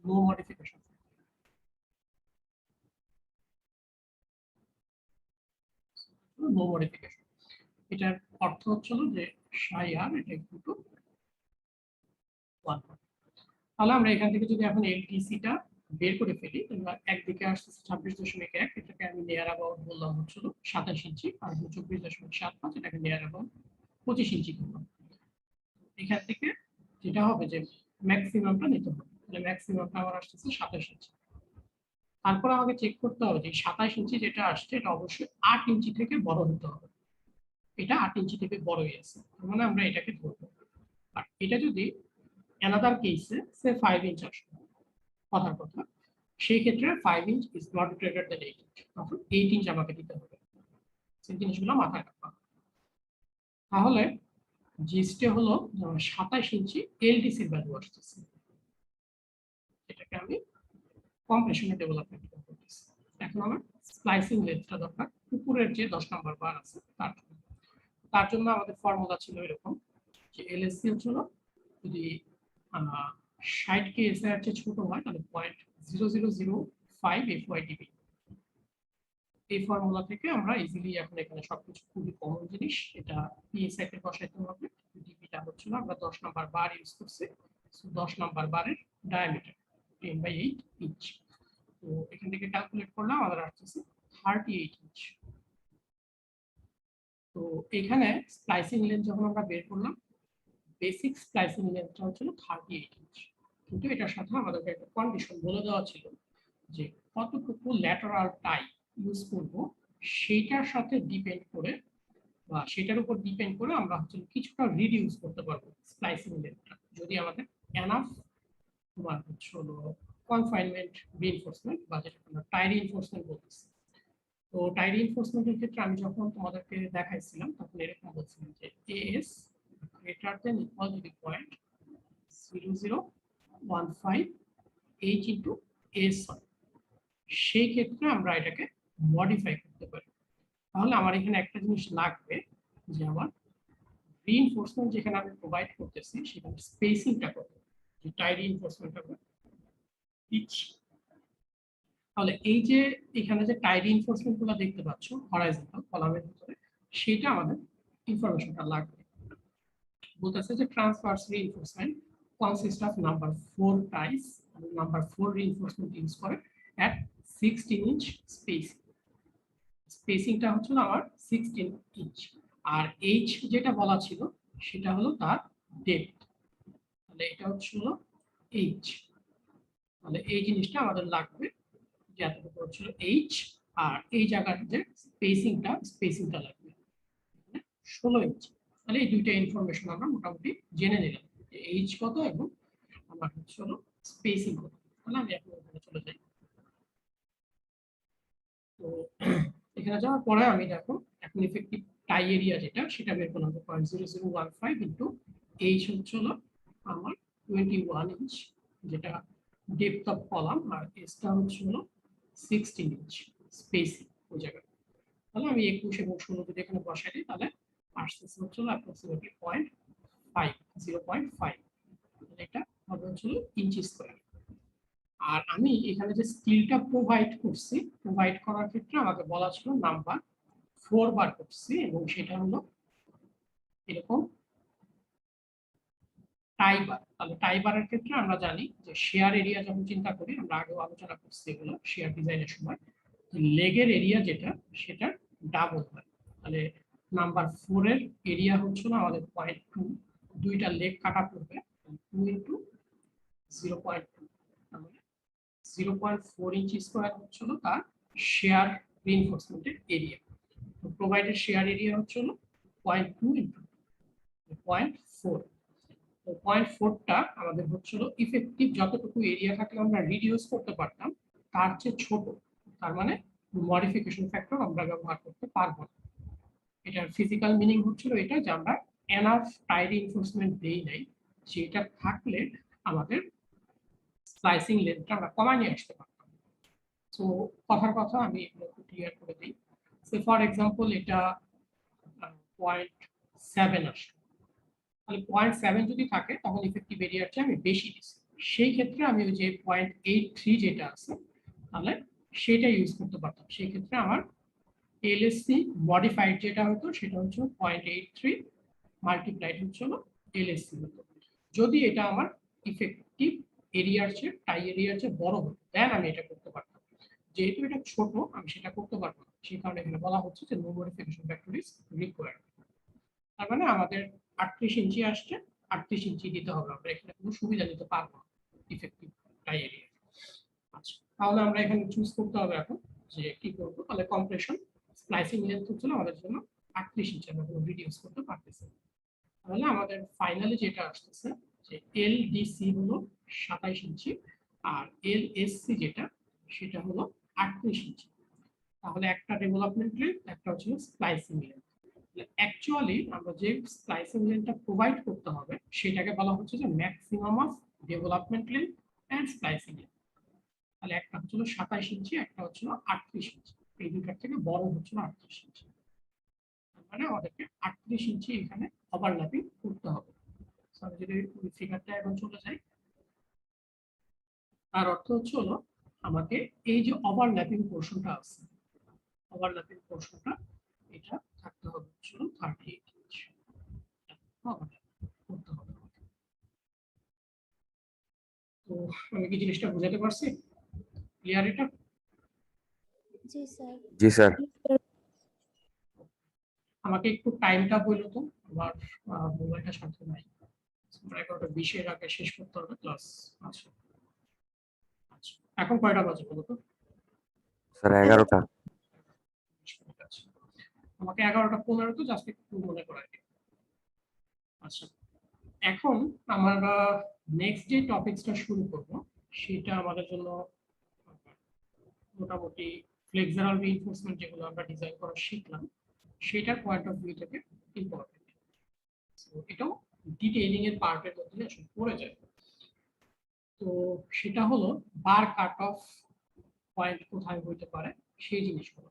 নো মডিফিকেশন। নো মডিফিকেশন এটার অর্থ হচ্ছে যে সাই আর এটা ইকুয়াল টু 1। তাহলে আমরা এখান থেকে যদি এখন এলটিসিটা বের করে ফেলি, আমরা একদিকে আসছে 26.1, এটাকে আমি নিয়ার অ্যাবাউট বললাম হচ্ছিল 27 ইঞ্চি, আর 24.75 এটাকে নিয়ার অ্যাবাউট 25 ইঞ্চি করলাম। এখান থেকে যেটা হবে যে ম্যাক্সিমামটা নিতে হবে, তাহলে ম্যাক্সিমামটা আমার আসছে 27 ইঞ্চি। তারপর আমাকে চেক করতে হবে যে 27 ইঞ্চি যেটা আসছে এটা অবশ্যই 8 ইঞ্চি থেকে বড় হতে হবে, এটা 8 ইঞ্চি থেকে বড় হয়েছে, মানে আমরা এটাকে ধরবো। আর এটা যদি অ্যানাদার কেসে সে 5 ইঞ্চ আসবে কথার কথা, সেই ক্ষেত্রে 5 inch is not greater than 8 inch, তখন 8 ইঞ্চ আমাকে দিতে হবে। সেই জিনিসগুলো মাথায় রাখবা। তাহলে জিএসটি হলো 27 ইঞ্চি এলডিসির ভ্যালু আসতেছে, এটাকে আমি কম্প্রেশনে ডেভেলপমেন্ট করতেছি। এখন আমার স্প্লাইসিং লেন্থটা দরকার উপরের যে 10 নম্বর বার আছে তার জন্য আমাদের ফর্মুলা ছিল এরকম যে এলএসসি হচ্ছিল যদি 60 কে এসআই এর চেয়ে ছোট হয় তাহলে 0.0005 FYDB। এই ফর্মুলা থেকে আমরা ইজিলি এখন এখানে সবকিছু খুবই কমন জিনিস, এটা পিএসআই তে বসাইতে হবে। ডিবিটা হচ্ছিল আমরা 10 নাম্বার বার ইউজ করছি, 10 নাম্বার বারের ডায়ামিটার 10/8 ইঞ্চ। তো এখান থেকে ক্যালকুলেট করলাম আমাদের আসছে 38 ইঞ্চ। তো এখানে স্প্লাইসিং লেন্থ যখন আমরা বের করলাম, বেসিক স্প্লাইসিং লেন্থটা হচ্ছিল 38 ইঞ্চ, কিন্তু এটার সাথে আমাদেরকে একটা কন্ডিশন বলে দেওয়া ছিল যে কতটুকু ল্যাটারাল টাই ইউজ করব সেটার সাথে ডিপেন্ড করে বা সেটার উপর ডিপেন্ড করে আমরা হচ্ছে কিছুটা রিডিউস করতে পারবো স্প্লাইসিং লেন্থটা, যদি আমাদের এনাফ তোমার হচ্ছে হলো কনফাইনমেন্ট রিইনফোর্সমেন্ট বা যেটা আমরা টাই রিইনফোর্সমেন্ট বলতেছি তো টাই রিইনফোর্সমেন্টের ক্ষেত্রে আমি যখন তোমাদেরকে দেখাইছিলাম তখন এরকম বলছিলাম যে as greater than equal to the point 0015 H into S হয়, সেই ক্ষেত্রে আমরা এটাকে মডিফাই করতে পারি। তাহলে আমার এখানে একটা জিনিস লাগবে যে আমার রিইনফোর্সমেন্ট যেখানে আমি প্রোভাইড করতেছি সেখানে স্পেসিংটা কত, যে টাই রিইনফোর্সমেন্টটা দিচ্ছি। তাহলে এই যে এখানে যে টাই রিইনফোর্সমেন্ট গুলো দেখতে পাচ্ছ হরাইজন্টাল কলামের ভিতরে, সেটা আমাদের ইনফরমেশনটা লাগবে। বলতেছে যে transverse reinforcement consists of number 4 ties and number 4 reinforcement is for at 16 inch spacing. স্পেসিংটা হচ্ছে আমার 16 ইঞ্চ, আর এইচ যেটা বলা ছিল সেটা হলো তার ডেপথ, তাহলে এটা হচ্ছে হলো এইচ। তাহলে এই জিনিসটা আমাদের লাগবে, যে এতটুকু হচ্ছিল এইচ, আর এই জায়গার যে স্পেসিংটা লাগবে 16 ইঞ্চ। তাহলে এই দুইটা ইনফরমেশন আমরা মোটামুটি জেনে নিলাম, যে এইচ কত এবং আমার হচ্ছে হলো স্পেসিং কত। তাহলে আমি এখন ওখানে চলে যাই। তো এখানে যাওয়ার পরে আমি দেখো এখন ইফেক্টিভ টাই এরিয়া যেটা সেটা বের করলাম 0.0015 ইন্টু এইচ হচ্ছে হলো আমার 21 ইঞ্চ, যেটা ডেপথ অফ কলাম, আর এসটা হচ্ছে হলো 16 ইঞ্চ স্পেসিং ওই জায়গায়। তাহলে আমি 21 এবং 16 যদি এখানে বসাই দিই তাহলে আসতেছে হচ্ছে হলো অ্যাপ্রক্সিমেটলি 0.5, এটা হবে হচ্ছে ইঞ্চি স্কয়ার। আর আমি এখানে যে স্কিলটা প্রোভাইড করার ক্ষেত্রে আমাকে বলা ছিল নাম্বার 4 বার করছি, এবং সেটা হলো এরকম টাই বার। তাহলে টাই বারের ক্ষেত্রে আমরা জানি যে শেয়ার এরিয়া যখন চিন্তা করি, আমরা আগেও আলোচনা করছি এগুলো শেয়ার ডিজাইনের সময়, লেগের এরিয়া যেটা সেটা ডাবল হয়। তাহলে নাম্বার 4 এর এরিয়া হচ্ছে না আমাদের 0.2, দুইটা লেগ কাটা পড়বে 2 ইন্টু 0.2, তাহলে 0.4 ইঞ্চি স্কয়ার হচ্ছে তার শেয়ার রিইনফোর্সমেন্টের এরিয়া। তো প্রোভাইডেড শেয়ার এরিয়া হচ্ছে 0.2 ইন্টু 0.4। তো 0.4টা আমাদের হচ্ছে ইফেক্টিভ যতটুকু এরিয়া থাকলে আমরা রিডিউস করতে পারতাম তার চেয়ে ছোট, তার মানে মডিফিকেশন ফ্যাক্টর আমরা ব্যবহার করতে পারবো না। এটার ফিজিক্যাল মিনিং হচ্ছিল এটা যে আমরা এনাফ টাই রিইনফোর্সমেন্ট দেই নাই, যেটা থাকলে আমাদের স্লাইসিং লেন্থটা আমরা কমায় নিয়ে আসতে পারতাম। সো কথার কথা আমি এগুলো একটু ক্লিয়ার করে দিই। সে ফর এক্সাম্পল এটা 0.7 আসে, তাহলে 0.7 যদি থাকে তখন ইফেক্টিভ এরিয়ার চেয়ে আমি বেশি দিচ্ছি, সেই ক্ষেত্রে আমি ওই যে 0.83 যেটা আছে তাহলে সেটা ইউজ করতে পারতাম। সেই ক্ষেত্রে আমার এলএসসি মডিফাইড যেটা হতো সেটা হচ্ছে 0.83 মাল্টিপ্লাইড হচ্ছে এলএসসি হতো। যদি এটা আমার ইফেক্টিভ এরিয়ার চেয়ে টাই এরিয়ার চেয়ে বড় হতো দেন আমি এটা করতে পারতাম। যেহেতু এটা ছোট আমি সেটা করতে পারবো না, সেই কারণে এখানে বলা হচ্ছে যে no modification factor is required. তার মানে আমাদের 38 ইঞ্চি আসছে, 38 ইঞ্চি দিতে হবে, আমরা এখানে কোনো সুবিধা নিতে পারবো না ইফেক্টিভ টাই এরিয়া। আচ্ছা, তাহলে আমরা এখানে চুজ করতে হবে এখন যে কি করবো। তাহলে কম্প্রেশন স্লাইসিং লেন্থ হচ্ছে আমাদের জন্য 38 ইঞ্চি, আমরা কোনো রিডিউস করতে পারতেছি। তাহলে আমাদের ফাইনালি যেটা আসতেছে যে এলডিসি হলো 27 ইঞ্চি আর এলএসসি যেটা সেটা হলো 38 ইঞ্চি। তাহলে একটা ডেভেলপমেন্ট লেন্থ, একটা হচ্ছে স্প্লাইসিং লেন্থ। অ্যাকচুয়ালি আমরা যে স্প্লাইসিং লেন্থটা প্রোভাইড করতে হবে সেটাকে বলা হচ্ছে যে maximum of development length and splicing length. তাহলে একটা হচ্ছিল 27 ইঞ্চি, একটা হচ্ছিল 38 ইঞ্চি, এই দুটার থেকে বড় হচ্ছিল 38 ইঞ্চি। মানে আমাদেরকে 38 ইঞ্চি এখানে ওভারল্যাপিং করতে হবে। আমি যদি ওই ফিগারটা এখন চলে যাই, তার অর্থ হচ্ছে হলো আমাকে এই যে ওভারল্যাপিং পোর্শনটা আছে, ওভারল্যাপিং পোর্শনটা এটা থাকতে হবে হচ্ছে 38 ইঞ্চি করতে হবে। তো আমি কি জিনিসটা বুঝাতে পারছি? ক্লিয়ার এটা? জি স্যার। জি স্যার। আমাকে একটু টাইমটা বললো তো, আমার মোবাইলটা সাথে নাই, 11:20 আগে শেষ করতে হবে ক্লাস। আচ্ছা আচ্ছা, এখন কয়টা বাজে বলো তো? স্যার 11টা। আমাকে 11:15 তো জাস্ট একটু মনে করাই দিই। আচ্ছা, এখন আমরা নেক্সট যে টপিকসটা শুরু করব সেটা আমাদের জন্য মোটামুটি ফ্লেক্সারাল রিইনফোর্সমেন্ট যেগুলো আমরা ডিজাইন করা শিখলাম সেটার পয়েন্ট অফ ভিউ থেকে ইম্পর্টেন্ট। এটাও ডিটেইলিং এর পার্টের মধ্যে আসলে পড়ে যায়। তো সেটা হলো বার কাট অফ পয়েন্ট কোথায় হইতে পারে সেই জিনিসগুলো।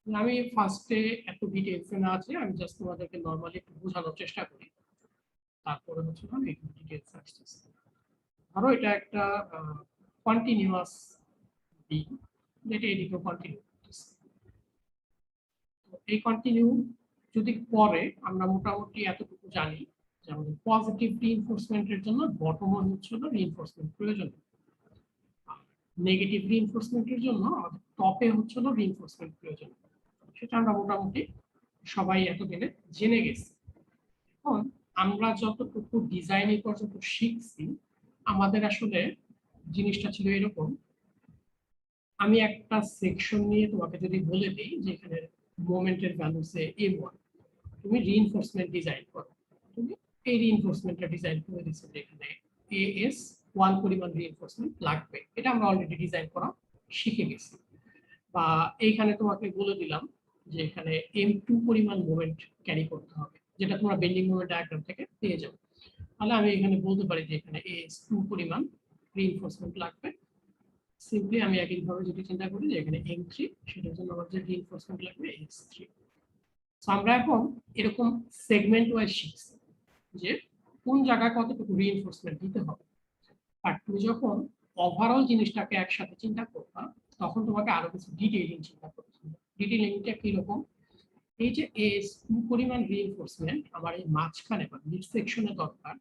আমি ফার্স্টে এত ডিটেইলসে না আছে, আমি জাস্ট তোমাদেরকে নর্মালি একটু বোঝানোর চেষ্টা করি, তারপরে হচ্ছে আমি একটু ডিটেইলস আসতেছি। ধরো এটা একটা কন্টিনিউয়াস বিম, যেটা এদিকেও কন্টিনিউ করতেছে। এই কন্টিনিউ যদি করে আমরা মোটামুটি এতটুকু জানি যে আমাদের পজিটিভ রিইনফোর্সমেন্টের জন্য বটম হচ্ছে রিইনফোর্সমেন্ট প্রয়োজন, নেগেটিভ রিইনফোর্সমেন্টের জন্য আমাদের টপে হচ্ছে রিইনফোর্সমেন্ট প্রয়োজন। সেটা আমরা মোটামুটি সবাই এতদিনে জেনে গেছি। এখন আমরা যতটুকু ডিজাইন এই পর্যন্ত শিখছি, আমাদের আসলে জিনিসটা ছিল এরকম, আমি একটা সেকশন নিয়ে তোমাকে যদি বলে দিই যে এখানে মোমেন্টের ভ্যালুসে A1, তুমি রিইনফোর্সমেন্ট ডিজাইন করো, তুমি এই রিইনফোর্সমেন্টটা ডিজাইন করে দিচ্ছ যে এখানে AS1 পরিমাণ রিইনফোর্সমেন্ট লাগবে, এটা আমরা অলরেডি ডিজাইন করা শিখে গেছি। বা এইখানে তোমাকে বলে দিলাম যে এখানে M2 পরিমাণ মোমেন্ট ক্যারি করতে হবে, যেটা তোমরা বেন্ডিং মোমেন্ট ডায়াগ্রাম থেকে পেয়ে যাবে। তাহলে আমি এখানে বলতে পারি যে এখানে AS2 পরিমাণ রিইনফোর্সমেন্ট লাগবে। সিম্পলি আমি একইভাবে যদি চিন্তা করি যে এখানে M3, সেটার জন্য আমার যে রিইনফোর্সমেন্ট লাগবে AS3। সো আমরা এখন এরকম সেগমেন্ট ওয়াইজ শিখছি যে কোন জায়গায় কতটুকু রিইনফোর্সমেন্ট দিতে হবে। আর তুমি যখন ওভারঅল জিনিসটাকে একসাথে চিন্তা করবা, তখন তোমাকে আরো কিছু ডিটেইলিং চিন্তা করতে হবে। ডিটেইলিংটা কিরকম, এই যে AS2 পরিমাণ রিইনফোর্সমেন্ট আমার এই মাঝখানে বা মিড সেকশনে দরকার,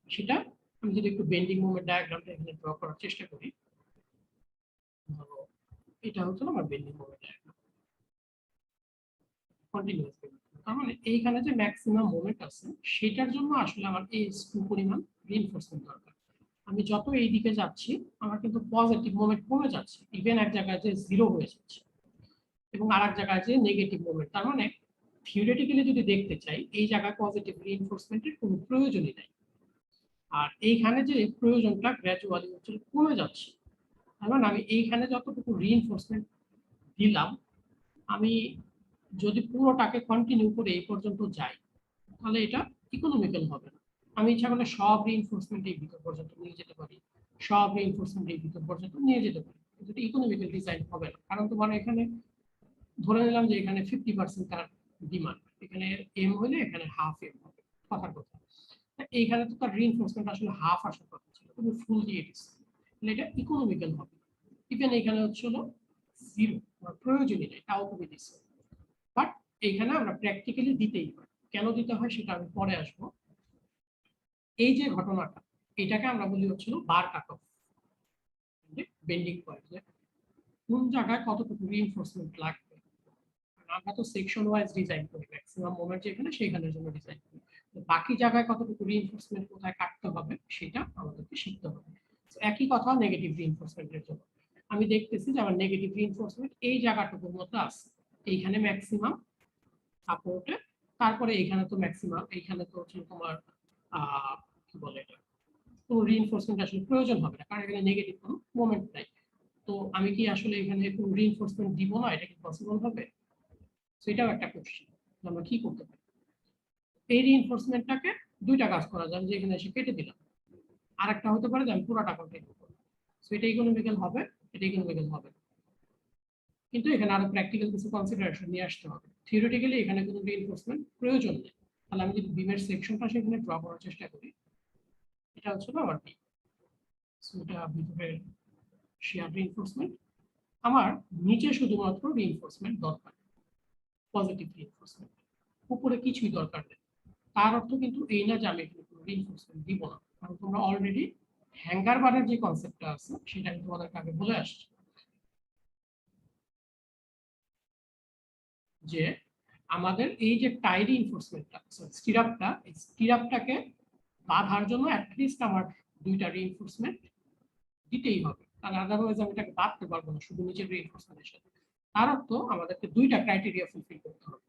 সেটা আমি যদি একটু বেন্ডিং মোমেন্ট ডায়াগ্রামটা এখানে ড্র করার চেষ্টা করি, ধরো এটা হচ্ছে আমার বেন্ডিং মোমেন্ট ডায়াগ্রাম কন্টিনিউয়াস। তার মানে এইখানে যে ম্যাক্সিমাম মোমেন্ট আছে সেটার জন্য আসলে আমার AS2 পরিমাণ রিইনফোর্সমেন্ট দরকার। আমি যত এই দিকে যাচ্ছি আমার কিন্তু পজিটিভ মোমেন্ট কমে যাচ্ছে, ইভেন এক জায়গায় যে জিরো হয়ে যাচ্ছে এবং আরেক জায়গায় যে নেগেটিভ মোমেন্ট। তার মানে থিওরিটিক্যালি যদি দেখতে চাই এই জায়গায় পজিটিভ রিইনফোর্সমেন্টের কোনো প্রয়োজনই নাই, আর এইখানে যে প্রয়োজনটা গ্র্যাজুয়ালি হচ্ছে কমে যাচ্ছে। তার মানে আমি এইখানে যতটুকু রিইনফোর্সমেন্ট দিলাম, আমি যদি পুরোটাকে কন্টিনিউ করে এই পর্যন্ত যাই তাহলে এটা ইকোনমিক্যাল হবে না। আমি ইচ্ছা করলে সব রিইনফোর্সমেন্ট এই ভিতর পর্যন্ত নিয়ে যেতে পারি, সব রিইনফোর্সমেন্ট এই ভিতর পর্যন্ত নিয়ে যেতে পারি, কিন্তু এটা ইকোনমিক্যাল ডিজাইন হবে না। কারণ তোমার এখানে ধরে নিলাম যে এখানে 50% তার ডিমান্ড, এখানে M হলে এখানে হাফ M হবে, কথার কথা। এইখানে তো তার রিইনফোর্সমেন্ট আসলে হাফ আসার কথা ছিল, তুমি ফুল দিয়ে দিচ্ছ, তাহলে এটা ইকোনমিক্যাল হবে। ইভেন এখানে হচ্ছে জিরো, প্রয়োজনই নেই, তাও তুমি দিচ্ছ। বাট এইখানে আমরা প্র্যাকটিক্যালি দিতেই পারি, কেন দিতে হয় সেটা আমি পরে আসবো। এই যে ঘটনাটা, এটাকে আমরা বলি হচ্ছিল বার কাট অফ, বেন্ডিং পয়েন্ট, যে কোন জায়গায় কতটুকু রিইনফোর্সমেন্ট লাগবে। আমরা তো সেকশন ওয়াইজ ডিজাইন করি, ম্যাক্সিমাম মোমেন্ট যেখানে সেখানের জন্য ডিজাইন করি, বাকি জায়গায় কতটুকু রিইনফোর্সমেন্ট কোথায় কাটতে হবে সেটা আমাদেরকে শিখতে হবে। একই কথা নেগেটিভ রিইনফোর্সমেন্টের জন্য, আমি দেখতেছি যে আমার নেগেটিভ রিইনফোর্সমেন্ট এই জায়গাটুকুর মধ্যে আছে, এইখানে ম্যাক্সিমাম সাপোর্টে, তারপরে এইখানে তো ম্যাক্সিমাম, এইখানে তো হচ্ছে তোমার কি বলে এটা, কোনো রিইনফোর্সমেন্ট আসলে প্রয়োজন হবে না, কারণ এখানে নেগেটিভ কোনো মোমেন্ট নাই। তো আমি কি আসলে এখানে কোনো রিইনফোর্সমেন্ট দিব না, এটা কি পসিবল হবে? সেটাও একটা কোশ্চেন, আমরা কি করতে পারি। এই রিইনফোর্সমেন্টটাকে দুইটা কাজ করা যায়, যে এখানে এসে কেটে দিলাম, আর একটা হতে পারে যে আমি পুরোটা কন্টিনিউ করব। সো এটা ইকোনমিক্যাল হবে, এটা ইকোনমিক্যাল হবে, কিন্তু এখানে আরো প্র্যাকটিক্যাল কিছু কনসিডারেশন নিয়ে আসতে হবে। থিওরিটিক্যালি এখানে কোনো রিইনফোর্সমেন্ট প্রয়োজন নেই। তাহলে আমি যদি বিমের সেকশনটা সেখানে ড্র করার চেষ্টা করি, এটা হচ্ছে আমার বি, সো এটা ভিতরে শেয়ার রিইনফোর্সমেন্ট, আমার নিচে শুধুমাত্র রিইনফোর্সমেন্ট দরকার, পজিটিভ রিইনফোর্সমেন্ট, উপরে কিছুই দরকার নেই। তার অর্থ কিন্তু এই না যে আমি এখানে কোনো রিইনফোর্সমেন্ট দিব না, কারণ তোমরা অলরেডি হ্যাঙ্গার বারের যে কনসেপ্টটা আছে সেটা আমি তোমাদেরকে আগে বলে আসছি, যে আমাদের এই যে টাই রিইনফোর্সমেন্টটা, স্টিরাপটা, এই স্টিরাপটাকে বাঁধার জন্য অ্যাটলিস্ট আমার দুইটা রিইনফোর্সমেন্ট দিতেই হবে, কারণ আদারওয়াইজ আমি এটাকে বাঁধতে পারবো না শুধু নিচের রিইনফোর্সমেন্টের সাথে। তার অর্থ আমাদেরকে দুইটা ক্রাইটেরিয়া ফুলফিল করতে হবে,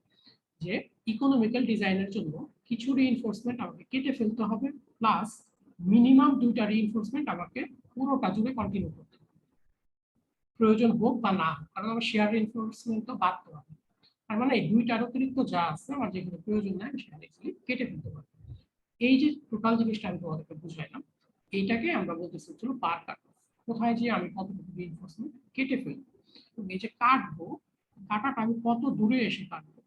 যে ইকোনমিক্যাল ডিজাইনের জন্য কিছু রিইনফোর্সমেন্ট আমাকে কেটে ফেলতে হবে, প্লাস মিনিমাম দুইটা রিইনফোর্সমেন্ট আমাকে পুরোটা জুড়ে কন্টিনিউ করতে হবে। প্রয়োজন হোক বা না হোক, কারণ আমার শেয়ার রিইনফোর্সমেন্ট তো বাদ দেওয়া হবে। তার মানে এই দুইটার অতিরিক্ত যা আছে আমার যেগুলো প্রয়োজন নাই সেটা অ্যাকচুয়ালি কেটে ফেলতে পারবো। এই যে টোটাল জিনিসটা আমি তোমাদেরকে বুঝাইলাম, এইটাকে আমরা বলতেছি হচ্ছে বার কাট। কোথায় যে আমি কতটুকু রিইনফোর্সমেন্ট কেটে ফেলবো, এই যে কাটবো, কাটাটা আমি কত দূরে এসে কাটবো,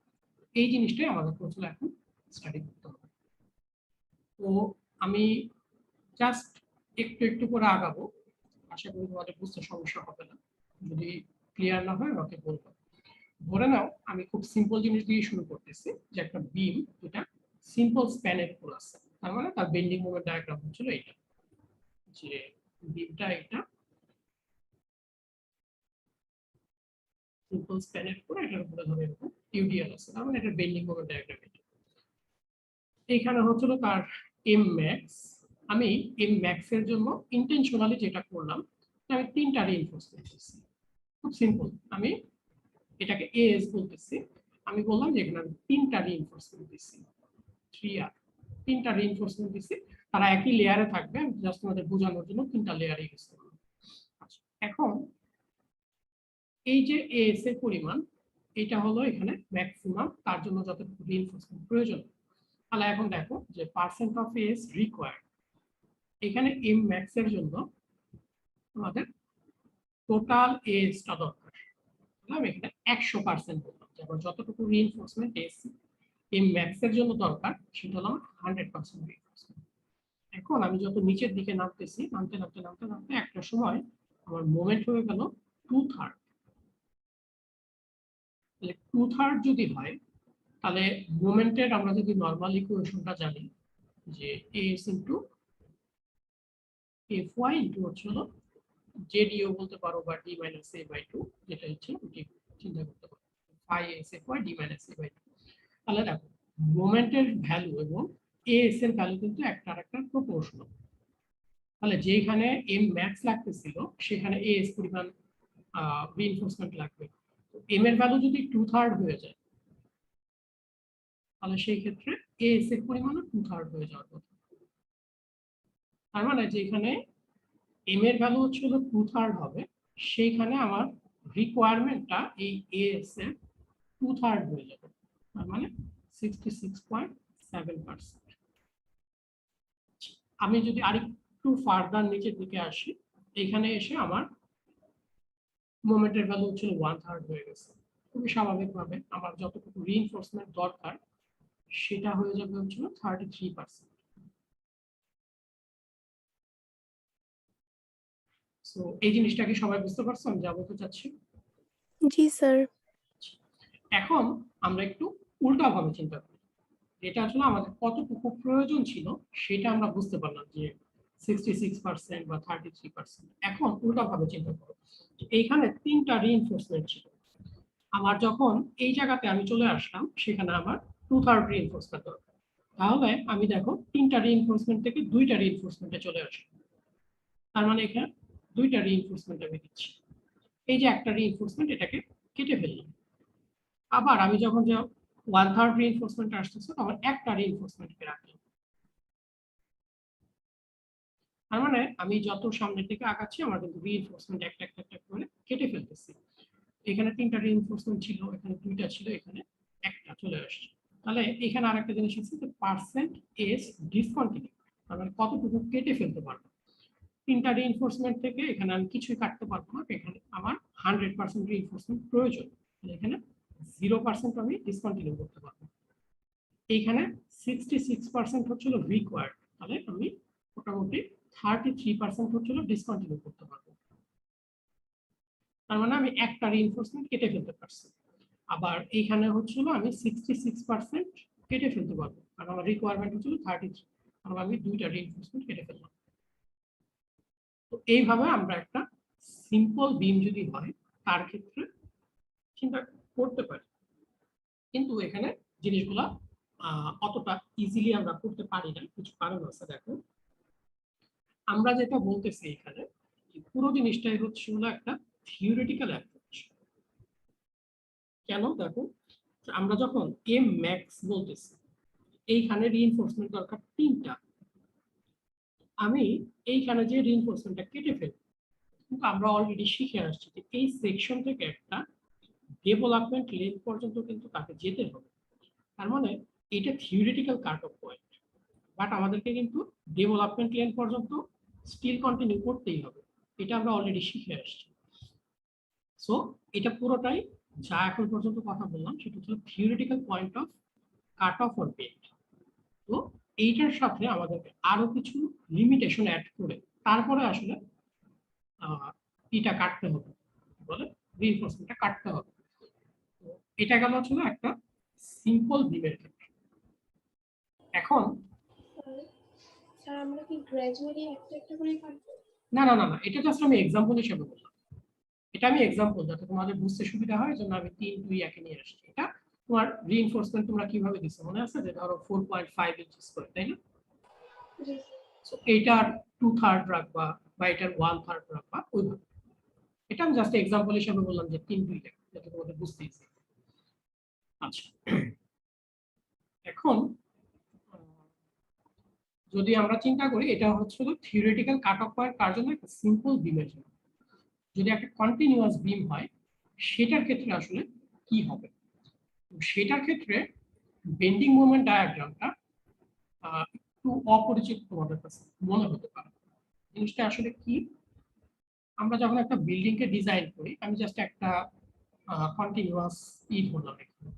এই জিনিসটাই আমাদের হচ্ছে এখন স্টাডি করতে হবে। তো আমি জাস্ট একটু একটু করে আগাবো, আশা করি তোমাদের বুঝতে সমস্যা হবে না। যদি ক্লিয়ার না হয় আমাকে বলবো। ধরে নাও আমি খুব সিম্পল জিনিস দিয়ে শুরু করতেছি, যে একটা বিম এটা সিম্পল স্প্যানের উপর আছে, তার মানে তার বেন্ডিং মোমেন্ট ডায়াগ্রাম হচ্ছিল এটা, যে বিমটা এটা সিম্পল স্প্যানের উপর, এটার উপরে ধরে এরকম ইউডিএল আছে, তার মানে এটা বেন্ডিং মোমেন্ট ডায়াগ্রাম। এটা এখানে হচ্ছিল তার এম ম্যাক্স। আমি এম ম্যাক্স এর জন্য ইন্টেনশনালি যেটা করলাম, আমি তিনটা রিইনফোর্সমেন্ট দিচ্ছি। খুব সিম্পল, আমি এটাকে এএস বলতেছি। আমি বললাম যে এখানে আমি তিনটা রিইনফোর্সমেন্ট দিচ্ছি, 3R, তিনটা রিইনফোর্সমেন্ট দিচ্ছি। তারা একই লেয়ারে থাকবে, আমি জাস্ট তোমাদের বোঝানোর জন্য তিনটা লেয়ারে ইউজ করলাম। এখন এই যে এএস এর পরিমাণ, এটা হলো এখানে ম্যাক্সিমাম, তার জন্য যতটুকু রিইনফোর্সমেন্ট প্রয়োজন। তাহলে এখন দেখো যে পার্সেন্ট অফ এস রিকোয়ার্ড, এখানে এম ম্যাক্স এর জন্য আমাদের টোটাল এসটা দরকার। আমি এখানে 100% বললাম, যেমন যতটুকু রিইনফোর্সমেন্ট এস এম ম্যাক্স এর জন্য দরকার সেটা হলো 100% রিইনফোর্সমেন্ট। এখন আমি যত নিচের দিকে নামতেছি, নামতে নামতে নামতে নামতে একটা সময় আমার মোমেন্ট হয়ে গেল 2/3। তাহলে 2/3 যদি হয়, তাহলে মোমেন্টের আমরা যদি নরমাল ইকুয়েশনটা জানি, যে S into F Y into হচ্ছে হলো জেডিও বলতে পারো, বা D minus A by two, যেটা হচ্ছে ওটি চিন্তা করতে পারো, phi S F Y D minus A by two. তাহলে দেখো মোমেন্টের ভ্যালু এবং এস এর ভ্যালু কিন্তু একটা আরেকটার প্রপোর্শনাল। তাহলে যেখানে এম ম্যাক্স লাগতেছিল সেখানে এস পরিমাণ রিইনফোর্সমেন্ট লাগবে। এম এর ভ্যালু যদি 2/3 হয়ে যায়, তাহলে সেই ক্ষেত্রে এস এর পরিমাণও 2/3 হয়ে যাওয়ার কথা। তার মানে যেখানে এম এর ভ্যালু হচ্ছে হলো 2/3 হবে, সেইখানে আমার রিকোয়ারমেন্টটা এই এস এর 2/3 হয়ে যাবে, তার মানে 66.7%। আমি যদি আরেকটু ফার্দার নিচের দিকে আসি, এখানে এসে আমার মোমেন্টের ভ্যালু হচ্ছে 1/3 হয়ে গেছে। খুবই স্বাভাবিকভাবে আমার যতটুকু রিইনফোর্সমেন্ট দরকার সেটা হয়ে যাবে হচ্ছে 33%। সো এই জিনিসটা কি সবাই বুঝতে পারছো আমি যা বলতে চাচ্ছি? জি স্যার। এখন আমরা একটু উল্টা ভাবে চিন্তা করি, এটা আসলে আমাদের কতটুকু প্রয়োজন ছিল সেটা আমরা বুঝতে পারলাম, যে 66% বা 33%। এখন উল্টা ভাবে চিন্তা করো, এইখানে তিনটা রিইনফোর্সমেন্ট ছিল, আমার যখন এই জায়গাতে আমি চলে আসলাম সেখানে আমার 2/3 রিইনফোর্সমেন্ট দরকার। তাহলে আমি দেখো তিনটা রিইনফোর্সমেন্ট থেকে দুইটা রিইনফোর্সমেন্টে চলে আসি, তার মানে এখানে দুইটা রিইনফোর্সমেন্ট আমি দিচ্ছি। এই যে একটা রিইনফোর্সমেন্ট, এটাকে কেটে ফেললাম। আবার আমি যখন যে 1/3 রিইনফোর্সমেন্ট আসতেছে, তখন একটা রিইনফোর্সমেন্টকে রাখলাম। তার মানে আমি যত সামনের দিকে আগাচ্ছি আমার কিন্তু রিইনফোর্সমেন্ট একটা একটা একটা করে কেটে ফেলতেছি। এখানে তিনটা রিইনফোর্সমেন্ট ছিল, এখানে দুইটা ছিল, এখানে একটা চলে আসছে। তাহলে এখানে আরেকটা জিনিস আছে যে পার্সেন্ট এস ডিসকন্টিনিউ, তার মানে কতটুকু কেটে ফেলতে পারবো। তিনটা রিইনফোর্সমেন্ট থেকে এখানে আমি কিছুই কাটতে পারবো না, এখানে আমার 100% রিইনফোর্সমেন্ট প্রয়োজন, এখানে 0% আমি ডিসকন্টিনিউ করতে পারবো। এইখানে 66% হচ্ছিল রিকোয়ার্ড, তাহলে আমি মোটামুটি 33% হচ্ছিল ডিসকন্টিনিউ করতে পারবো। তার মানে আমি একটা রিইনফোর্সমেন্ট কেটে ফেলতে পারছি। আবার এইখানে হচ্ছিল আমি 66% কেটে ফেলতে পারবো, কারণ আমার রিকোয়ারমেন্ট হচ্ছিল 33, কারণ আমি দুইটা রিইনফোর্সমেন্ট কেটে ফেললাম। তো এইভাবে আমরা একটা সিম্পল বিম যদি হয় তার ক্ষেত্রে চিন্তা করতে পারি, কিন্তু এখানে জিনিসগুলা অতটা ইজিলি আমরা করতে পারি না, কিছু কারণ আছে। দেখো আমরা যেটা বলতেছি এখানে, পুরো জিনিসটাই হচ্ছে হলো একটা থিওরিটিক্যাল অ্যাপ্রোচ। কেন? দেখো আমরা যখন এম ম্যাক্স বলতেছি, এইখানে রিইনফোর্সমেন্ট দরকার তিনটা, আমি এইখানে যে রিইনফোর্সমেন্টটা কেটে ফেলবো, কিন্তু আমরা অলরেডি শিখে আসছি যে এই সেকশন থেকে একটা ডেভেলপমেন্ট লেন্থ পর্যন্ত কিন্তু তাকে যেতে হবে। তার মানে এটা theoretical cut off point, but আমাদেরকে কিন্তু ডেভেলপমেন্ট লেন্থ পর্যন্ত স্টিল কন্টিনিউ করতেই হবে। এটা আমরা অলরেডি শিখে আসছি। সো এটা পুরোটাই যা এখন পর্যন্ত কথা বললাম সেটা হচ্ছে theoretical point of cut off or bend. তো এইটার সাথে আমাদেরকে আরো কিছু লিমিটেশন অ্যাড করে তারপরে আসলে এটা কাটতে হবে, বলে রিইনফোর্সমেন্টটা কাটতে হবে। তো এটা গেল হচ্ছে একটা সিম্পল বিমের ক্ষেত্রে। এখন স্যার আমরা কি গ্র্যাজুয়ালি একটা একটা করে কাটবো? না না না না, এটা জাস্ট আমি এক্সাম্পল হিসেবে বললাম। এটা আমি এক্সাম্পল যাতে তোমাদের বুঝতে সুবিধা হয় জন্য আমি 3 2 1 নিয়ে আসছি। এটা তোমার রিইনফোর্সমেন্ট তোমরা কিভাবে দিছো মনে আছে, যে ধরো 4.5 ইঞ্চিস করে, তাই না? জি। সো এইটার 2/3 রাখবা বা এটার 1/3 রাখবা ওইভাবে। এটা আমি জাস্ট এক্সাম্পল হিসেবে বললাম যে 3 2 1 যাতে তোমাদের বুঝতে ইজি। আচ্ছা, এখন যদি আমরা চিন্তা করি এটা হচ্ছে থিওরিটিক্যাল কাট অফ পয়েন্ট কার জন্য, একটা সিম্পল বিমের জন্য। যদি একটা কন্টিনিউয়াস বিম হয় সেটার ক্ষেত্রে আসলে কি হবে, সেটার ক্ষেত্রে বেন্ডিং মোমেন্ট ডায়াগ্রামটা একটু অপরিচিত তোমাদের কাছে মনে হতে পারে। জিনিসটা আসলে কি, আমরা যখন একটা বিল্ডিং কে ডিজাইন করি, আমি জাস্ট একটা কন্টিনিউয়াস ধরলাম এখানে,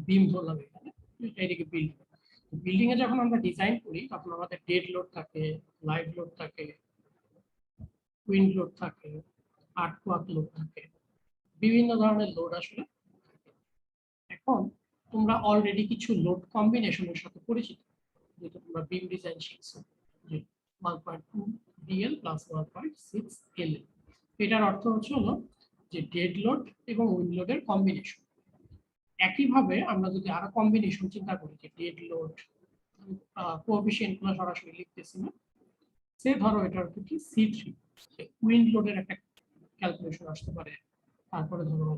বিম ধরলাম এখানে, এদিকে বিল্ডিং। বিল্ডিং এ যখন আমরা ডিজাইন করি তখন আমাদের ডেড লোড থাকে, লাইভ লোড থাকে, উইন্ড লোড থাকে, আর্থওয়ার্ক লোড থাকে, বিভিন্ন ধরনের লোড আসলে থাকে। এখন তোমরা অলরেডি কিছু লোড কম্বিনেশনের সাথে পরিচিত, যেটা তোমরা বিম ডিজাইন শিখছো, যে 1.2 ডিএল প্লাস 1.6 এলএল। এটার অর্থ হচ্ছে হলো যে ডেড লোড এবং উইন্ড লোডের কম্বিনেশন। একইভাবে আমরা যদি আরো কম্বিনেশন চিন্তা করি, যে ডেড লোড কোএফিসিয়েন্ট গুলো সরাসরি লিখতেছি না, সে ধরো এটার কি C3 উইন্ড লোডের একটা ক্যালকুলেশন আসতে পারে। তারপরে ধরো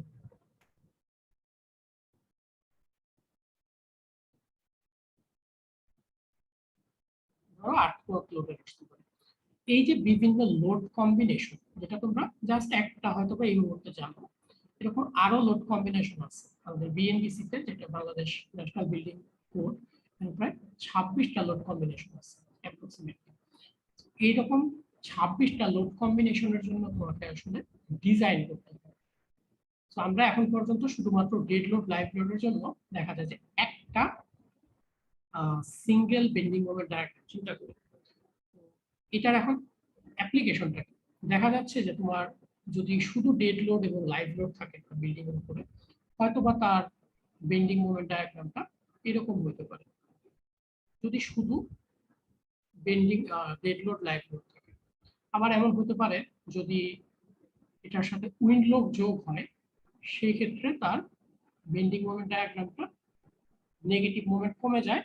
আর্থওয়ার্ক লোডের আসতে পারে। এই যে বিভিন্ন লোড কম্বিনেশন, যেটা তোমরা জাস্ট একটা হয়তো বা এই মুহূর্তে জানো, এরকম আরো লোড কম্বিনেশন আছে আমাদের বিএনবিসি তে, যেটা বাংলাদেশ ন্যাশনাল বিল্ডিং কোড, প্রায় 26টা লোড কম্বিনেশন আছে অ্যাপ্রক্সিমেটলি। এইরকম 26টা লোড কম্বিনেশনের জন্য তোমাকে আসলে ডিজাইন করতে হবে। তো আমরা এখন পর্যন্ত শুধুমাত্র ডেড লোড লাইভ লোডের জন্য দেখা যায় যে একটা সিঙ্গেল বেন্ডিং মোমেন্ট ডায়াগ্রাম চিন্তা করি। এটার এখন অ্যাপ্লিকেশনটা কি, দেখা যাচ্ছে যে তোমার যদি শুধু ডেড লোড এবং লাইভ লোড থাকে বিল্ডিং এর উপরে, হয়তো বা তার বেন্ডিং মোমেন্ট ডায়াগ্রামটা এরকম হতে পারে। যদি শুধু bending dead load live load থাকে, আবার এমন হতে পারে যদি এটার সাথে উইন্ড লোড যোগ হয়, সেই ক্ষেত্রে তার বেন্ডিং মোমেন্ট ডায়াগ্রামটা নেগেটিভ মোমেন্ট কমে যায়,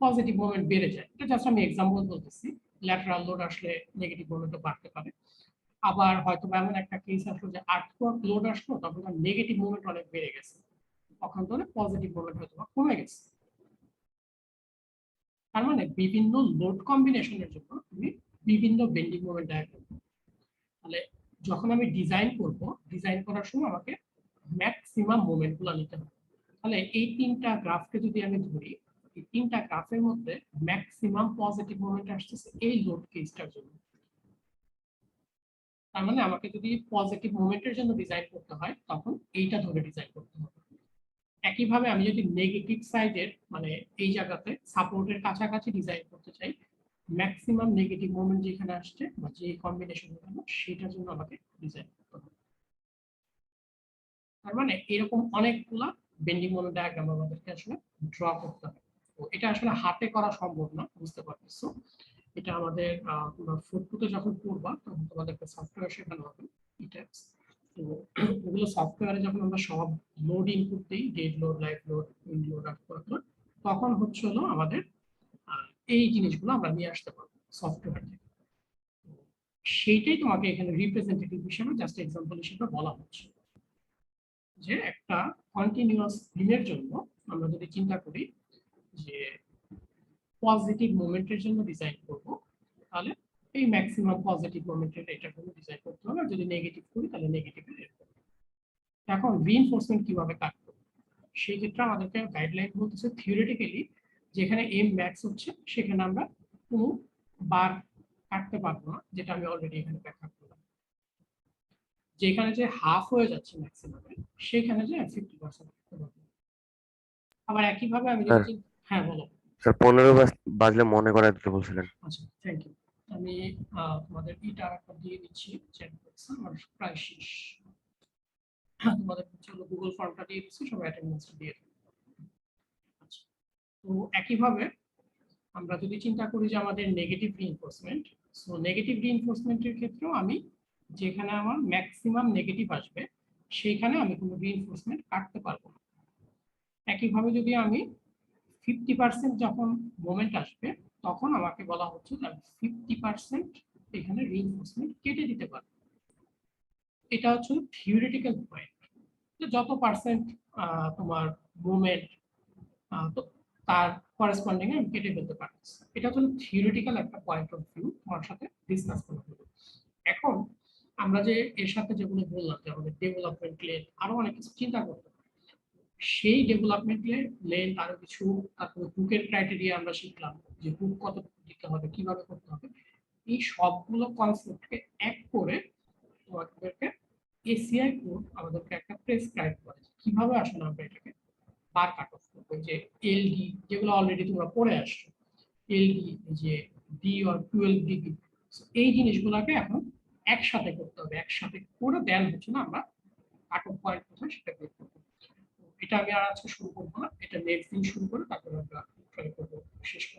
পজিটিভ মোমেন্ট বেড়ে যায়। এটা জাস্ট আমি এক্সাম্পল বলতেছি। ল্যাটারাল লোড আসলে নেগেটিভ মোমেন্টও বাড়তে পারে। আবার হয়তো এমন একটা কেস আসলো যে আর্থওয়ার্ক লোড আসলো, তখন তার নেগেটিভ মোমেন্ট অনেক বেড়ে গেছে, তখন ধরে পজিটিভ মোমেন্ট হয়তো কমে গেছে। তার মানে বিভিন্ন লোড কম্বিনেশনের জন্য তুমি বিভিন্ন বেন্ডিং মোমেন্ট ডায়াগ্রাম। তাহলে যখন আমি ডিজাইন করব, ডিজাইন করার সময় আমাকে ম্যাক্সিমাম মোমেন্ট গুলো নিতে হবে। তাহলে এই তিনটা গ্রাফকে যদি আমি ধরি, এই তিনটা গ্রাফের মধ্যে ম্যাক্সিমাম পজিটিভ মোমেন্ট আসতেছে এই লোড কেসটার জন্য। তার মানে আমাকে যদি পজিটিভ মোমেন্টের জন্য ডিজাইন করতে হয় তখন এইটা ধরে ডিজাইন করতে হবে। একইভাবে আমি যদি নেগেটিভ সাইডের মানে এই জায়গাতে সাপোর্টের কাছাকাছি ডিজাইন করতে চাই, ম্যাক্সিমাম নেগেটিভ মোমেন্ট যেখানে আসছে বা যে কম্বিনেশন হলো সেটার জন্য আমাকে ডিজাইন করতে হবে। তার মানে এরকম অনেকগুলা বেন্ডিং মোমেন্ট ডায়াগ্রাম আমাদেরকে আসলে ড্র করতে হবে। তো এটা আসলে হাতে করা সম্ভব না, বুঝতে পারতেছো। এটা আমাদের তোমরা ফুটপুতে যখন পড়বা তখন তোমাদেরকে সফটওয়্যার শেখানো হবে এটা। তো ওগুলো সফটওয়্যারে যখন আমরা সব লোড ইনপুট দিই, dead load, live load, wind load, earthwork load, তখন হচ্ছে হলো আমাদের এই জিনিসগুলো আমরা নিয়ে আসতে পারবো সফটওয়্যার থেকে। সেইটাই তোমাকে এখানে রিপ্রেজেন্টেটিভ হিসেবে জাস্ট এক্সাম্পল হিসেবে বলা হচ্ছে, যে একটা কন্টিনিউয়াস বিমের জন্য আমরা যদি চিন্তা করি যে পজিটিভ মোমেন্টের জন্য ডিজাইন করব, তাহলে এই ম্যাক্সিমাম পজিটিভ মোমেন্টের এটা কোনো ডিজাইন করতে হবে, আর যদি নেগেটিভ করি তাহলে নেগেটিভের রেট করতে হবে। এখন রিইনফোর্সমেন্ট কিভাবে কাটবো, সেই ক্ষেত্রে আমাদেরকে গাইডলাইন বলতেছে থিওরিটিক্যালি যেখানে এম ম্যাক্স হচ্ছে সেখানে আমরা কোনো বার কাটতে পারবো না, যেটা আমি অলরেডি এখানে ব্যাখ্যা করলাম। যেখানে যে হাফ হয়ে যাচ্ছে ম্যাক্সিমামে সেখানে যে 50% কাটতে পারবো। আবার একইভাবে আমি যদি হ্যাঁ বলো। স্যার 15 বাজলে মনে করায় দিতে বলছিলেন। আচ্ছা, থ্যাংক ইউ। আমি তোমাদের এটা একটা দিয়ে দিচ্ছি চ্যাট বক্সে, আমার প্রায় শেষ। তোমাদের চলো গুগল ফর্মটা দিয়ে দিচ্ছি, সবাই অ্যাটেন্ডেন্সটা দিয়ে দেবে। আচ্ছা, তো একইভাবে আমরা যদি চিন্তা করি যে আমাদের নেগেটিভ রিইনফোর্সমেন্ট, সো নেগেটিভ রিইনফোর্সমেন্টের ক্ষেত্রেও আমি যেখানে আমার ম্যাক্সিমাম নেগেটিভ আসবে সেইখানে আমি কোনো রিইনফোর্সমেন্ট কাটতে পারবো না। একইভাবে যদি আমি 50% যখন মোমেন্ট আসবে তখন আমাকে বলা হচ্ছে যে আমি 50% এখানে রিইনফোর্সমেন্ট কেটে দিতে পারবো। এটা হচ্ছে থিওরিটিক্যাল পয়েন্ট, যে যত পার্সেন্ট তোমার মোমেন্ট তো তার করেসপন্ডিং আমি কেটে ফেলতে পারছি। এটা হচ্ছে থিওরিটিক্যাল একটা পয়েন্ট অফ ভিউ তোমার সাথে ডিসকাস করা হলো। এখন আমরা যে এর সাথে যেগুলো বললাম যে আমাদের ডেভেলপমেন্ট লেন আরো অনেক কিছু চিন্তা করতে হবে, সেই ডেভেলপমেন্ট লেন আরো কিছু, তারপরে বুকের ক্রাইটেরিয়া আমরা শিখলাম যে বুক কত দিতে হবে, কিভাবে করতে হবে। এই সবগুলো কনসেপ্টকে এক করে তোমাদেরকে এসিআই কোড আমাদেরকে একটা প্রেসক্রাইব করে কিভাবে আসলে আমরা এটাকে বার কাট অফ করবো। যে এলডি যেগুলো অলরেডি তোমরা পড়ে আসছো, এলডি যে ডি অর 12 ডিগ্রি, এই জিনিসগুলোকে এখন একসাথে করতে হবে, একসাথে করে দেন হচ্ছে না আমরা কাট অফ পয়েন্ট কোথায় সেটা বের করবো। এটা আমি আর আজকে শুরু করবো না, এটা নেক্সট দিন শুরু করে তারপরে আমরা ট্রাই করবো শেষ করবো।